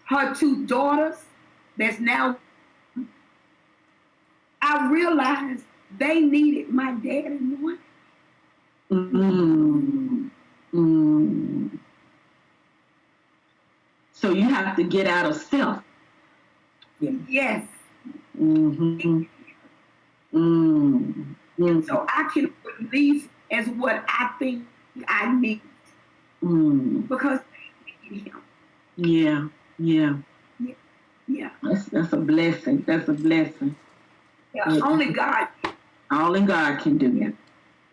her two daughters that's now, I realized they needed my dad anointing. So you have to get out of self. Yes. So I can release as what I think I need. Because they need him. Yeah. That's a blessing. Yeah, only God. Only God can do it.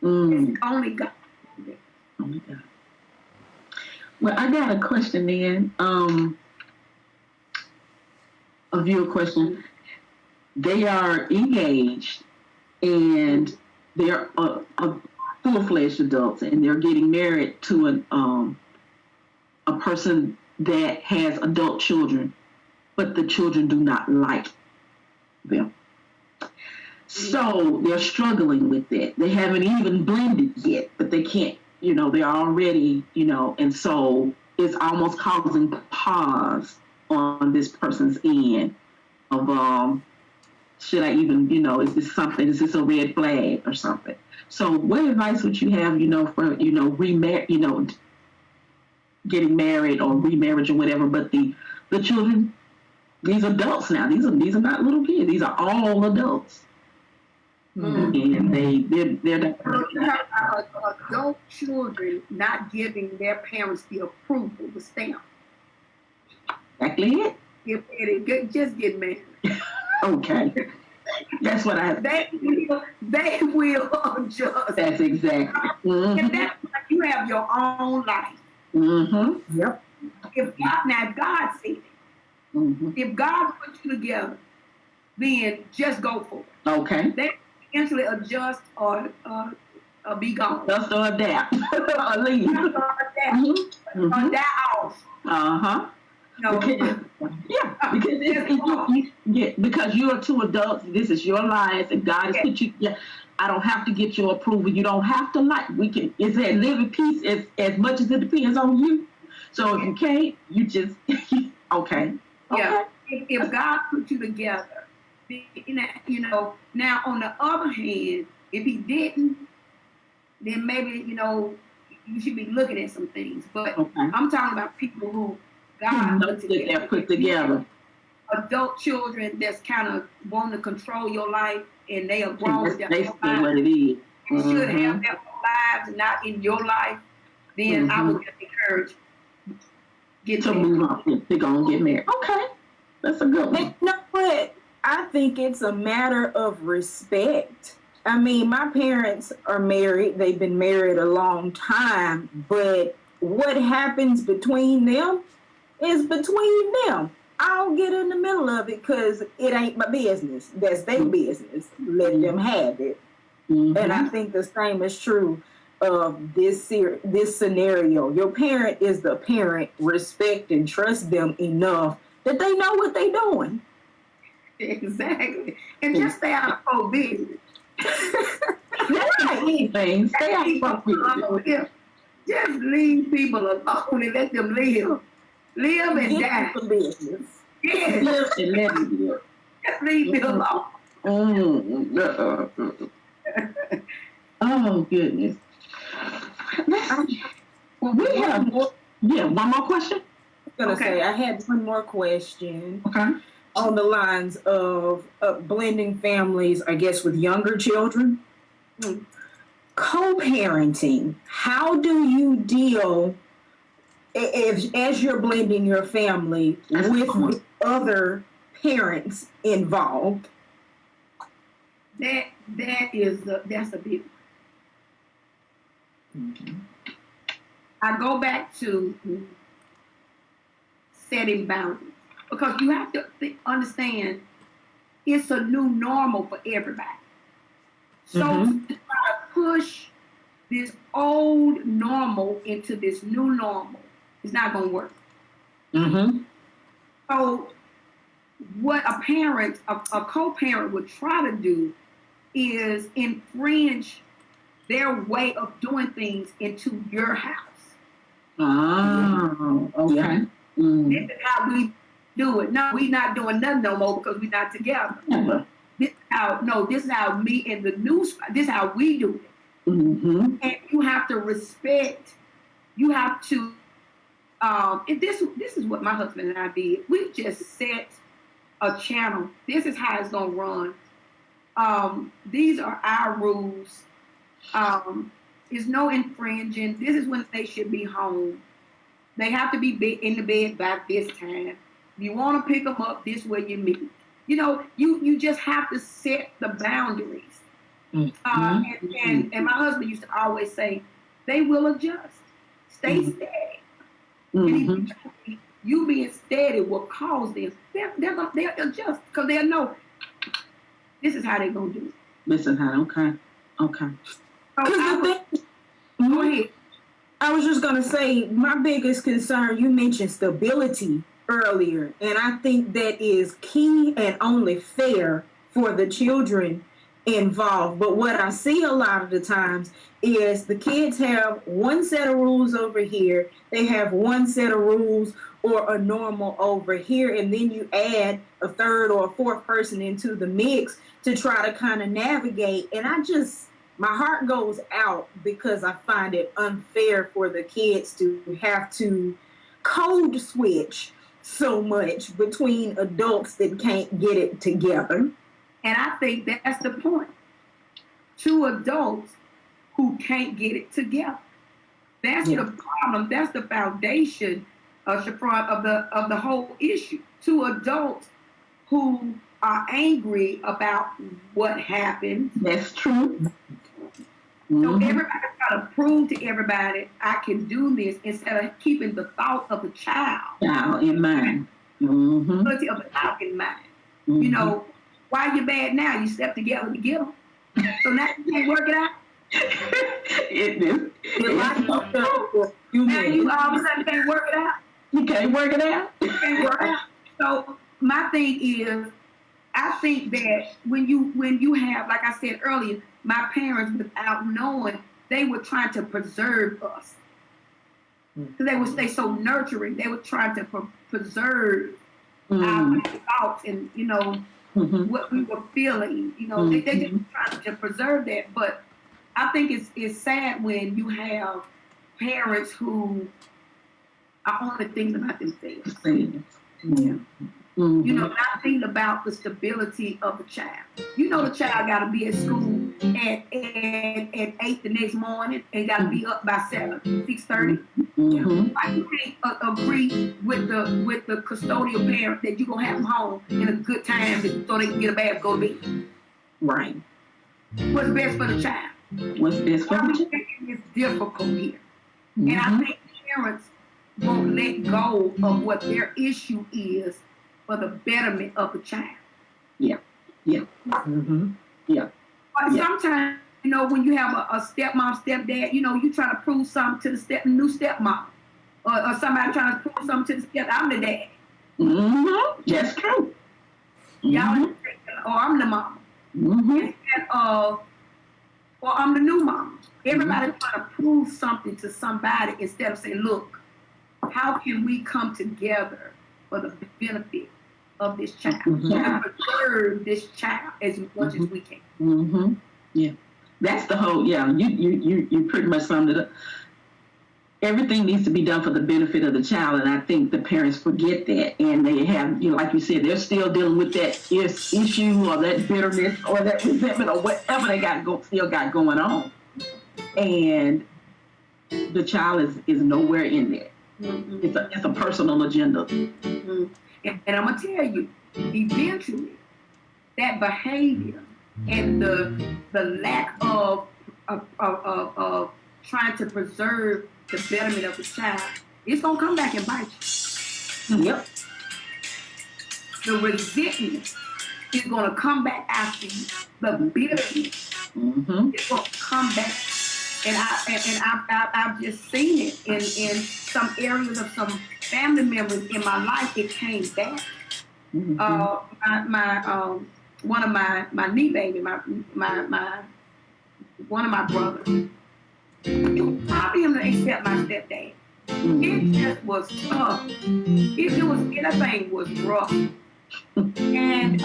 Only God. Only God. Well, I got a question then. A viewer question. They are engaged and they're full-fledged adults, and they're getting married to a person that has adult children, but the children do not like them. So they're struggling with that. They haven't even blended yet, but they can't, they're already, and so it's almost causing pause on this person's end of, should I even, is this a red flag or something? So what advice would you have, for, getting married or remarriage or whatever, but the children, these adults now, these are not little kids, these are all adults. And they're adult children not giving their parents the approval, the stamp. Exactly it. Just get married. Okay. That's what They will adjust. That's exactly. And that's like you have your own life. Yep. If God said it. If God put you together, then just go for it. Okay. They eventually adjust or be gone. Just or adapt or leave. Or die off. Because you are two adults. This is your life, and God has put you. Yeah, I don't have to get your approval. You don't have to like. We can. It's that live in peace as much as it depends on you. So if you can't, you just okay. Yeah. If God put you together, now on the other hand, if He didn't, then maybe you should be looking at some things. But I'm talking about people who God put together. Adult children that's kind of wanting to control your life, and they are grown with their whole life. What it is. You should have their whole lives, and not in your life. Then I would just encourage move on. They're gonna get married. Okay, that's a good one. You know what? I think it's a matter of respect. I mean, my parents are married. They've been married a long time, but what happens between them is between them. I don't get in the middle of it because it ain't my business. That's their business. Let them have it. And I think the same is true of this scenario. Your parent is the parent. Respect and trust them enough that they know what they're doing. Exactly. And just stay out of full business. Stay out of business. Just leave people alone and let them live. Live and die. For business. Yes. Live and let them live. Just leave me alone. Oh, goodness. Well, we have one more question. I'm going to say I had one more question. Okay. On the lines of blending families, I guess, with younger children. Co-parenting. How do you deal as you're blending your family with other parents involved? That's a big one. I go back to setting boundaries. Because you have to understand it's a new normal for everybody. So to try to push this old normal into this new normal is not going to work. So what a parent, a co-parent would try to do is infringe their way of doing things into your house. Oh, okay. This is how we do it. No, we're not doing nothing no more because we're not together. This is how me and the new spot, this is how we do it. And you have to respect, you have to, and this is what my husband and I did. We just set a channel. This is how it's going to run. These are our rules. There's no infringing. This is when they should be home. They have to be in the bed by this time. If you want to pick them up, this way you meet. You know, you just have to set the boundaries. And my husband used to always say, they will adjust. Stay steady. And you being steady will cause them. They'll adjust because they'll know this is how they're going to do it. This is how, okay. So go ahead. I was just going to say, my biggest concern, you mentioned stability earlier, and I think that is key and only fair for the children involved. But what I see a lot of the times is the kids have one set of rules over here, they have one set of rules or a normal over here, and then you add a third or a fourth person into the mix to try to kind of navigate. And my heart goes out because I find it unfair for the kids to have to code switch so much between adults that can't get it together. And I think that's the point. Two adults who can't get it together. That's the problem. That's the foundation of the whole issue. Two adults who are angry about what happened. That's true. So everybody try to prove to everybody I can do this instead of keeping the thought of the child in mind. Of the child in mind. You know, why you bad now? You step together to get them. So now you can't work it out. Now you all of a sudden can't work it out. You can't work it out. You can't work it out. So my thing is, I think that when you have, like I said earlier, my parents, without knowing, they were trying to preserve us. Because they would stay so nurturing. They were trying to preserve our thoughts and, you know, what we were feeling. You know, they just trying to preserve that. But I think it's sad when you have parents who are only thinking about themselves. You know, not thinking about the stability of the child. You know, the child got to be at school at 8 the next morning and got to be up by 6:30. Why you can't agree with the custodial parent that you're going to have them home in a good time so they can get a bath, go to bed? Right. What's best for the child? What's best for the child? It's difficult here. And I think parents won't let go of what their issue is for the betterment of the child. But sometimes, you know, when you have a stepmom, stepdad, you know, you try to prove something to the new stepmom. Or somebody trying to prove something to the step. I'm the dad. That's true. Y'all, or I'm the mom. Instead of, or I'm the new mom. Everybody trying to prove something to somebody instead of saying, look, how can we come together for the benefit of this child? And preserve this child as much as we can. That's the whole, you pretty much summed it up. Everything needs to be done for the benefit of the child, and I think the parents forget that, and they have, you know, like you said, they're still dealing with that issue or that bitterness or that resentment or whatever they still got going on, and the child is nowhere in there. It's a personal agenda. And I'm gonna tell you, eventually, that behavior and the lack of trying to preserve the betterment of the child, it's gonna come back and bite you. Yep. The resentment is going to come back after you. The bitterness is going to come back. And I've just seen it in some areas of some family members in my life. It came back. One of my knee baby, one of my brothers, probably him to accept my stepdad. It just was tough. Anything was rough. And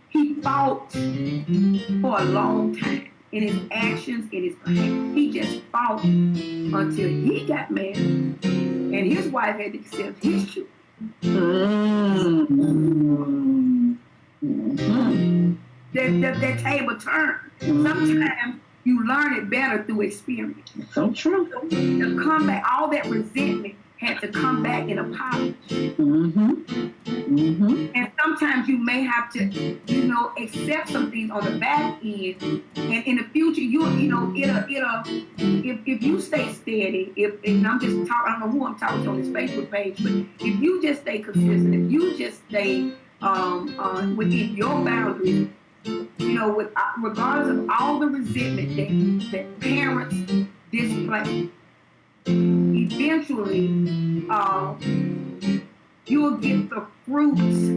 he fought for a long time in his actions, in his behavior. He just fought until he got married, and his wife had to accept his truth. That table turned. Sometimes you learn it better through experience. So true. To come back, all that resentment had to come back in apology. And sometimes you may have to, accept some things on the back end, and in the future, if you stay steady, and I'm just talking, I don't know who I'm talking to on this Facebook page, but if you just stay consistent, if you just stay within your boundaries, regardless of all the resentment that parents display, eventually you'll get the fruits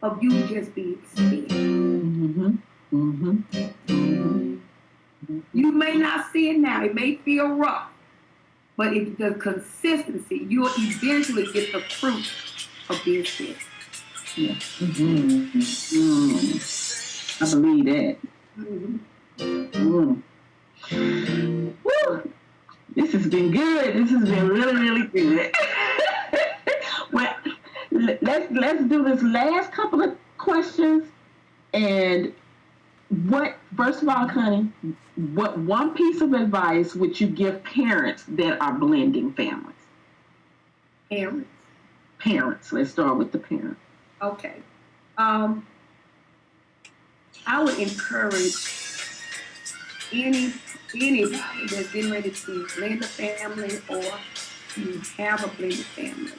of you just being steady. You may not see it now. It may feel rough. But if the consistency, you'll eventually get the fruit of being steady. Yeah. I believe that. Woo. This has been good. This has been really, really good. Well, let's do this last couple of questions. And first of all, Connie, what one piece of advice would you give parents that are blending families? Parents. Let's start with the parents. Okay. I would encourage anybody that's getting ready to blend a family or to have a blended family.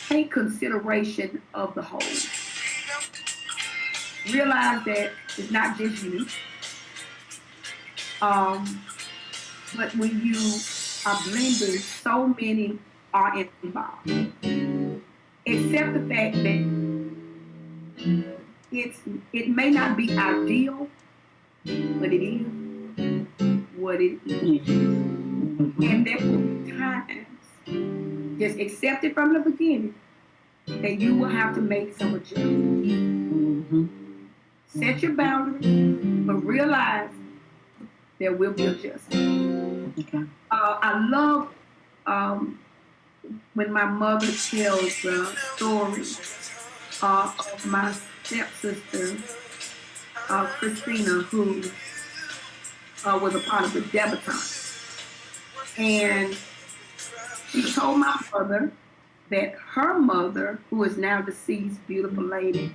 Take consideration of the whole. Realize that it's not just you. But when you are blending, so many are involved. Accept the fact that it may not be ideal, but it is what it is. And there will be times, just accept it from the beginning, that you will have to make some adjustments. Set your boundaries, but realize there will be adjustments. Okay. I love when my mother tells the story of my stepsister, Christina, who was a part of the debutante. And she told my mother that her mother, who is now deceased, beautiful lady,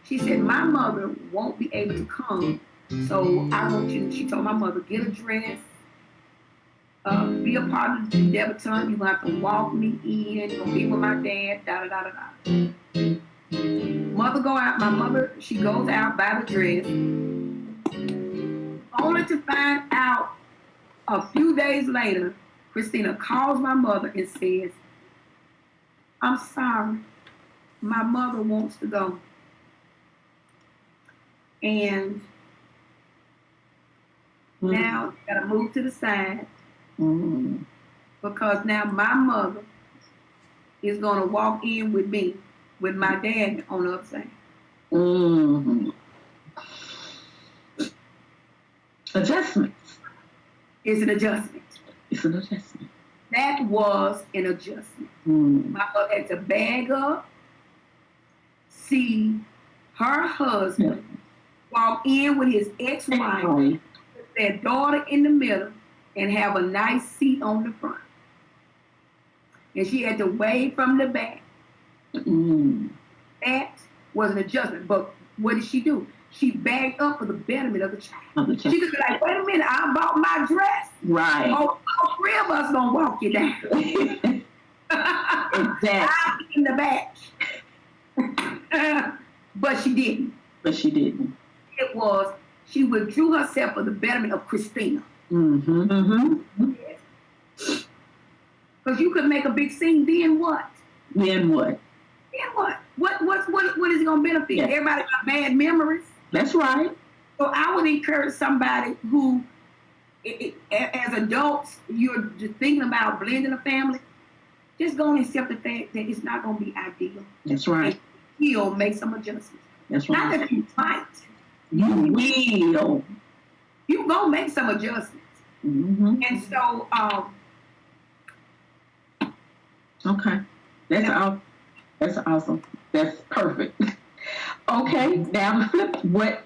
she said, my mother won't be able to come, so I want you, she told my mother, get a dress, be a part of the debutante, you're going to have to walk me in, you're going to be with my dad, da-da-da-da-da. My mother, she goes out, buy the dress, only to find out a few days later, Christina calls my mother and says, I'm sorry, my mother wants to go. And now I gotta move to the side because now my mother is gonna walk in with me, with my dad on the other side. Adjustments. It's an adjustment. It's an adjustment. That was an adjustment. My mother had to bag up, see her husband walk in with his ex-wife, with their daughter in the middle, and have a nice seat on the front. And she had to wave from the back. That was an adjustment. But what did she do? She backed up for the betterment of the child. She could be like, wait a minute, I bought my dress. Right. Oh, all three of us gonna walk you down. Exactly. I'm in the back. But she didn't. It was, she withdrew herself for the betterment of Christina. Because you could make a big scene, then what? What is it going to benefit? Yeah. Everybody got bad memories. That's right. So I would encourage somebody who, as adults, you're just thinking about blending a family, just go and accept the fact that it's not going to be ideal. That's right. And you'll make some adjustments. That's right. Not that you might. You will. You going to make some adjustments. And so, okay. That's awesome. That's perfect. Okay, now flip. What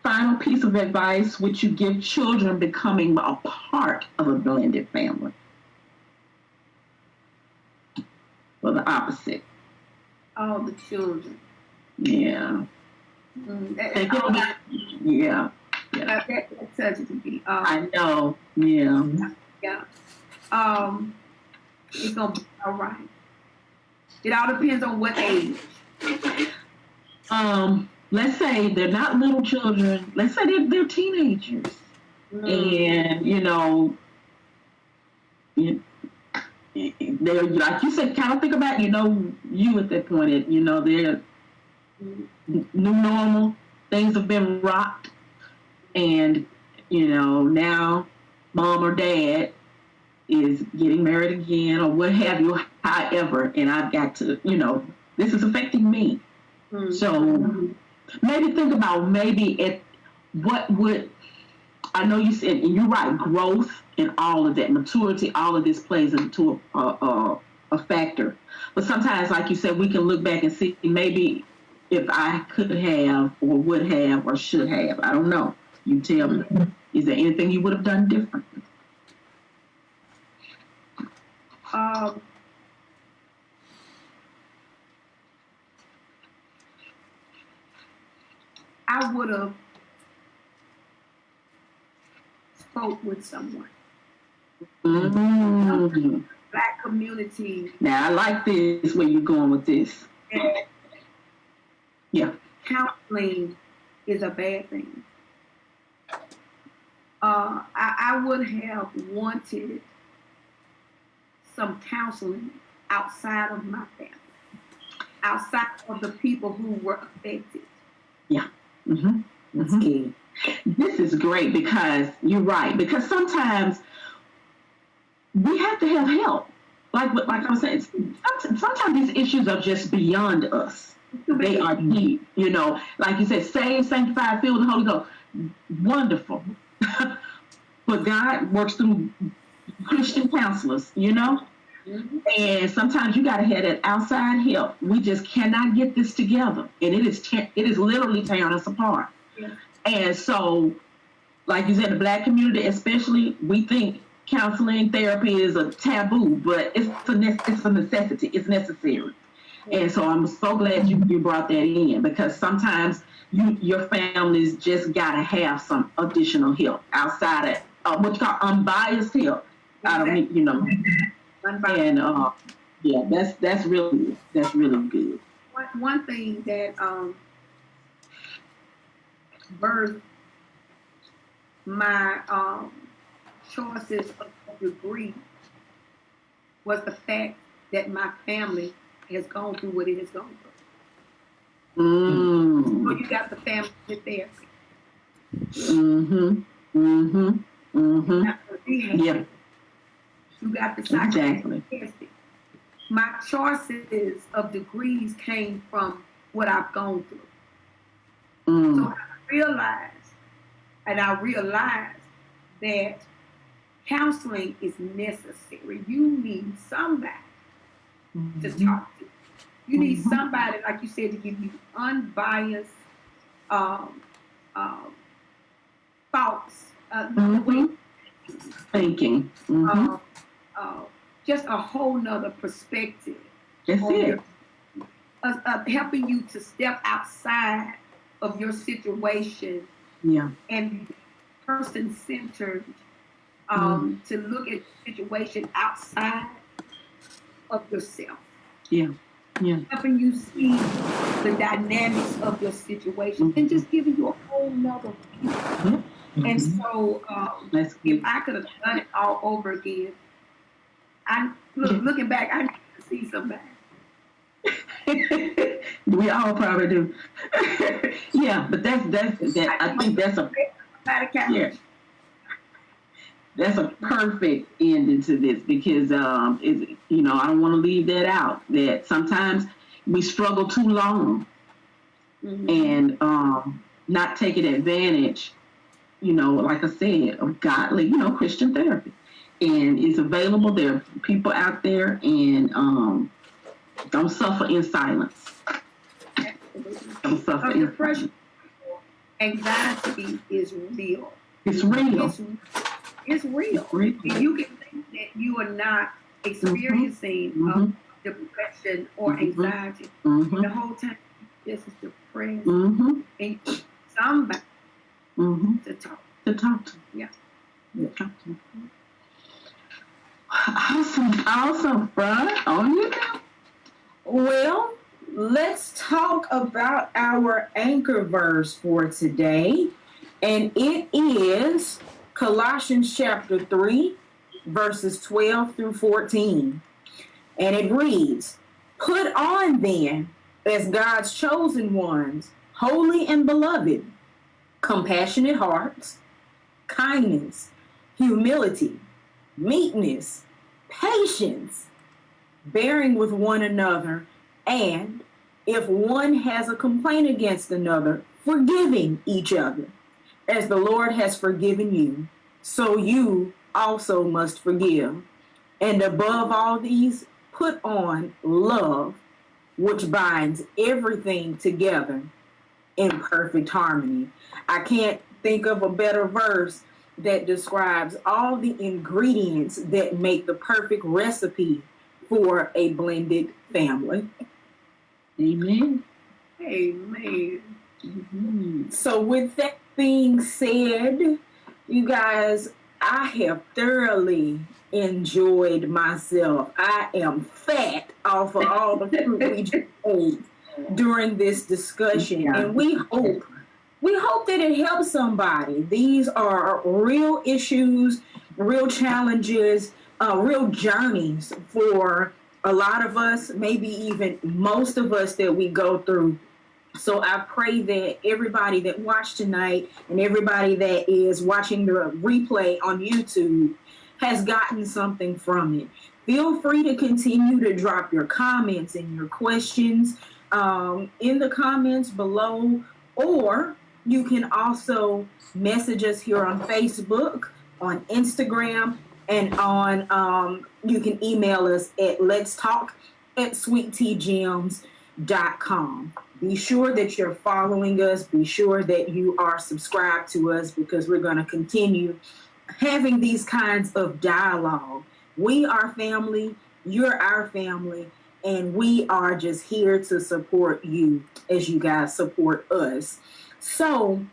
final piece of advice would you give children becoming a part of a blended family? Well, the opposite. All the children. Yeah. Yeah. That touches me. I know. Yeah. Yeah. It's gonna be all right. It all depends on what age. Let's say they're not little children. Let's say they're teenagers, and they're, like you said, kind of think about you at that point. They're new normal. Things have been rocked, and now mom or dad is getting married again or what have you. However, and I've got to, this is affecting me. So maybe think about at what would, I know you said, and you're right, growth and all of that, maturity, all of this plays into a factor. But sometimes, like you said, we can look back and see maybe if I could have or would have or should have. I don't know. You tell me. Is there anything you would have done differently? I would have spoke with someone. Black community. Now I like this, where you're going with this. Yeah. Counseling is a bad thing. I would have wanted some counseling outside of my family, outside of the people who were affected. Yeah. That's key. This is great because you're right. Because sometimes we have to have help. Like I was saying, sometimes these issues are just beyond us. They are deep. Like you said, saved, sanctified, filled with the Holy Ghost. Wonderful. But God works through Christian counselors, And sometimes you got to have that outside help. We just cannot get this together, and it is literally tearing us apart. Yeah. And so, like you said, the Black community, especially, we think counseling, therapy is a taboo, but it's a necessity. It's necessary. Yeah. And so I'm so glad you brought that in, because sometimes your families just got to have some additional help outside of what you call unbiased help. Exactly. And that's really good. One thing that birthed my choices of degree was the fact that my family has gone through what it has gone through. So you got the family therapy. Yeah. You got the psychology. Exactly. My choices of degrees came from what I've gone through. So I realized that counseling is necessary. You need somebody to talk to. You need somebody, like you said, to give you unbiased thoughts, thinking. Just a whole nother perspective. That's it. helping you to step outside of your situation and be person-centered, to look at the situation outside of yourself. Helping you see the dynamics of your situation and just giving you a whole nother view. And so, if I could have done it all over again, looking back, I need to see somebody. We all probably do. But I think that's a that's a perfect ending to this, because I don't want to leave that out. That sometimes we struggle too long and not taking advantage, like I said, of godly, Christian therapy. And it's available. There are people out there, and don't suffer in silence. Don't suffer in depression. Anxiety is real. It's real. It's real. And you can think that you are not experiencing depression or anxiety. The whole time you're just depressed. And somebody to talk to. Yeah. Talk to. Awesome, Brian. On you now. Well, let's talk about our anchor verse for today. And it is Colossians Chapter 3, verses 12 through 14. And it reads, "Put on then, as God's chosen ones, holy and beloved, compassionate hearts, kindness, humility, meekness, patience, bearing with one another, and if one has a complaint against another, forgiving each other. As the Lord has forgiven you, so you also must forgive. And above all these, put on love, which binds everything together in perfect harmony." I can't think of a better verse that describes all the ingredients that make the perfect recipe for a blended family. Amen. So with that being said, you guys, I have thoroughly enjoyed myself. I am fat off of all the fruit we just ate during this discussion, and we hope that it helps somebody. These are real issues, real challenges, real journeys for a lot of us, maybe even most of us, that we go through. So I pray that everybody that watched tonight and everybody that is watching the replay on YouTube has gotten something from it. Feel free to continue to drop your comments and your questions in the comments below, or you can also message us here on Facebook, on Instagram, and on you can email us at letstalk@sweettgems.com. Be sure that you're following us. Be sure that you are subscribed to us, because we're going to continue having these kinds of dialogue. We are family. You're our family. And we are just here to support you as you guys support us. So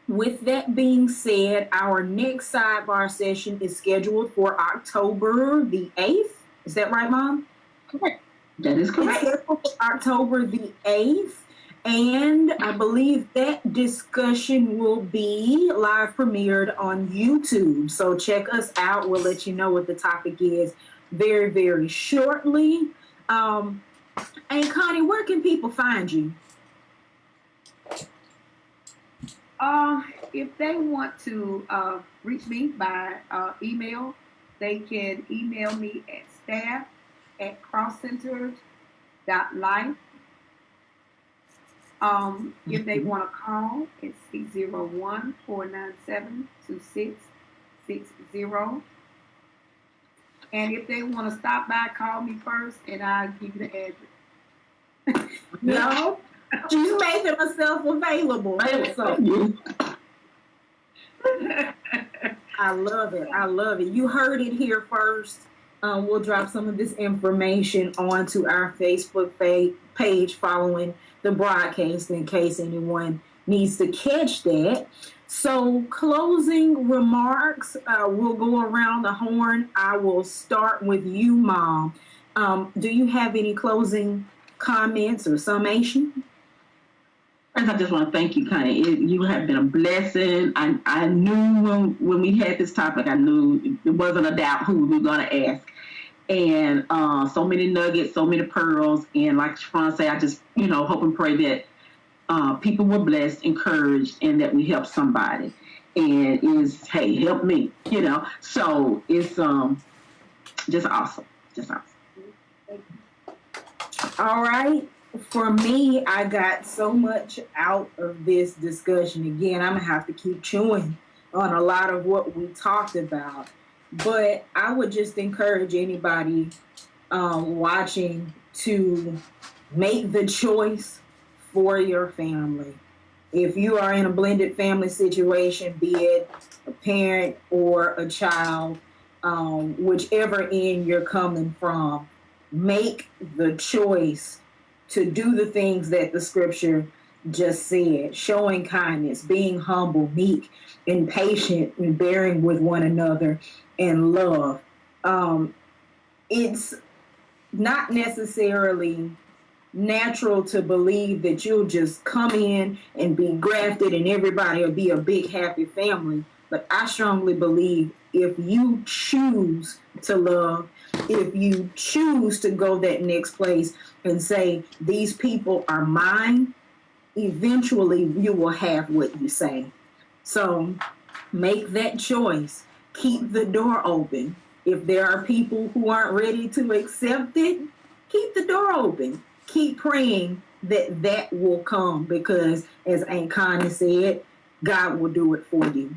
with that being said, our next sidebar session is scheduled for October the 8th. Is that right, Mom? Correct. That is correct. It's scheduled for October the 8th. And I believe that discussion will be live premiered on YouTube. So check us out. We'll let you know what the topic is very, very shortly. And Connie, where can people find you? If they want to reach me by email, they can email me at staff@crosscenters.life. If they want to call, it's 601-497-2660. And if they want to stop by, call me first, and I'll give you the address. No, she's making herself available. So. I love it. I love it. You heard it here first. We'll drop some of this information onto our Facebook page following the broadcast in case anyone needs to catch that. So, closing remarks, we'll go around the horn. I will start with you, Mom. Do you have any closing comments or summation? First, I just want to thank you, Connie. You have been a blessing. I knew when we had this topic, I knew it wasn't a doubt who we were going to ask. And so many nuggets, so many pearls. And like Sharon said, I just, hope and pray that people were blessed, encouraged, and that we help somebody. And hey, help me, So it's just awesome. Just awesome. All right. For me, I got so much out of this discussion. Again, I'm going to have to keep chewing on a lot of what we talked about. But I would just encourage anybody watching to make the choice for your family. If you are in a blended family situation, be it a parent or a child, whichever end you're coming from, make the choice to do the things that the scripture just said, showing kindness, being humble, meek, and patient, and bearing with one another, and love. It's not necessarily natural to believe that you'll just come in and be grafted and everybody will be a big happy family. But I strongly believe if you choose to love, if you choose to go that next place and say, these people are mine, eventually you will have what you say. So make that choice. Keep the door open. If there are people who aren't ready to accept it, keep the door open. Keep praying that will come because, as Aunt Connie said, God will do it for you.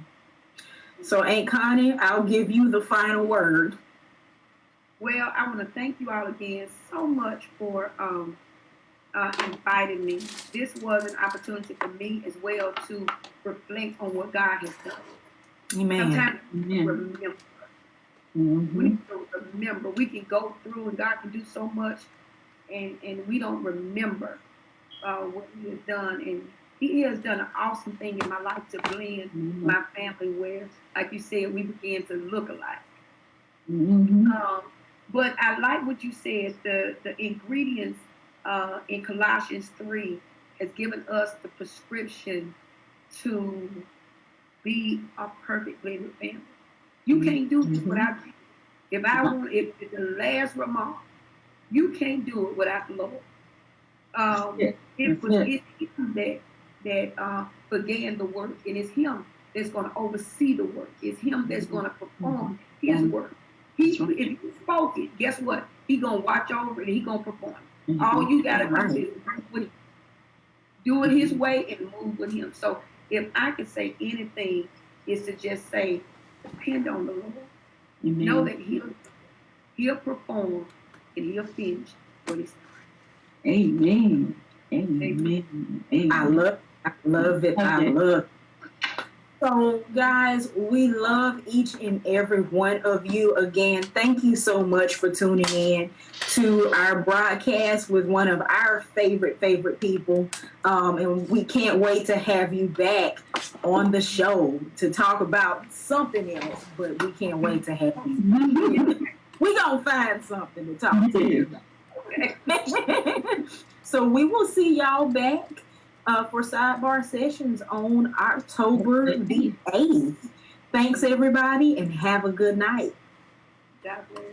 So, Aunt Connie, I'll give you the final word. Well, I want to thank you all again so much for inviting me. This was an opportunity for me as well to reflect on what God has done. Amen. Sometimes we remember. Mm-hmm. We need to remember. We can go through and God can do so much and we don't remember what He has done. And He has done an awesome thing in my life to blend my family where, like you said, we began to look alike. Mm-hmm. But I like what you said, the ingredients in Colossians 3 has given us the prescription to be a perfect blended family. You can't do this without Jesus. If the last remark, you can't do it without the Lord. It's Him that began the work, and it's Him that's going to oversee the work. It's Him that's going to perform His work. If He spoke it, guess what? He going to watch over it and He going to perform it. All you got to do is do it His way and move with Him. So if I could say anything, is to just say, depend on the Lord. Amen. Know that He'll perform and He'll finish what He started. Amen. Amen. Amen. I love it. I love it. So, guys, we love each and every one of you. Again, thank you so much for tuning in to our broadcast with one of our favorite people. And we can't wait to have you back on the show to talk about something else, but we can't wait to have you. We're going to find something to talk to you about. So we will see y'all back for Sidebar Sessions on October the 8th. Thanks, everybody, and have a good night. God bless.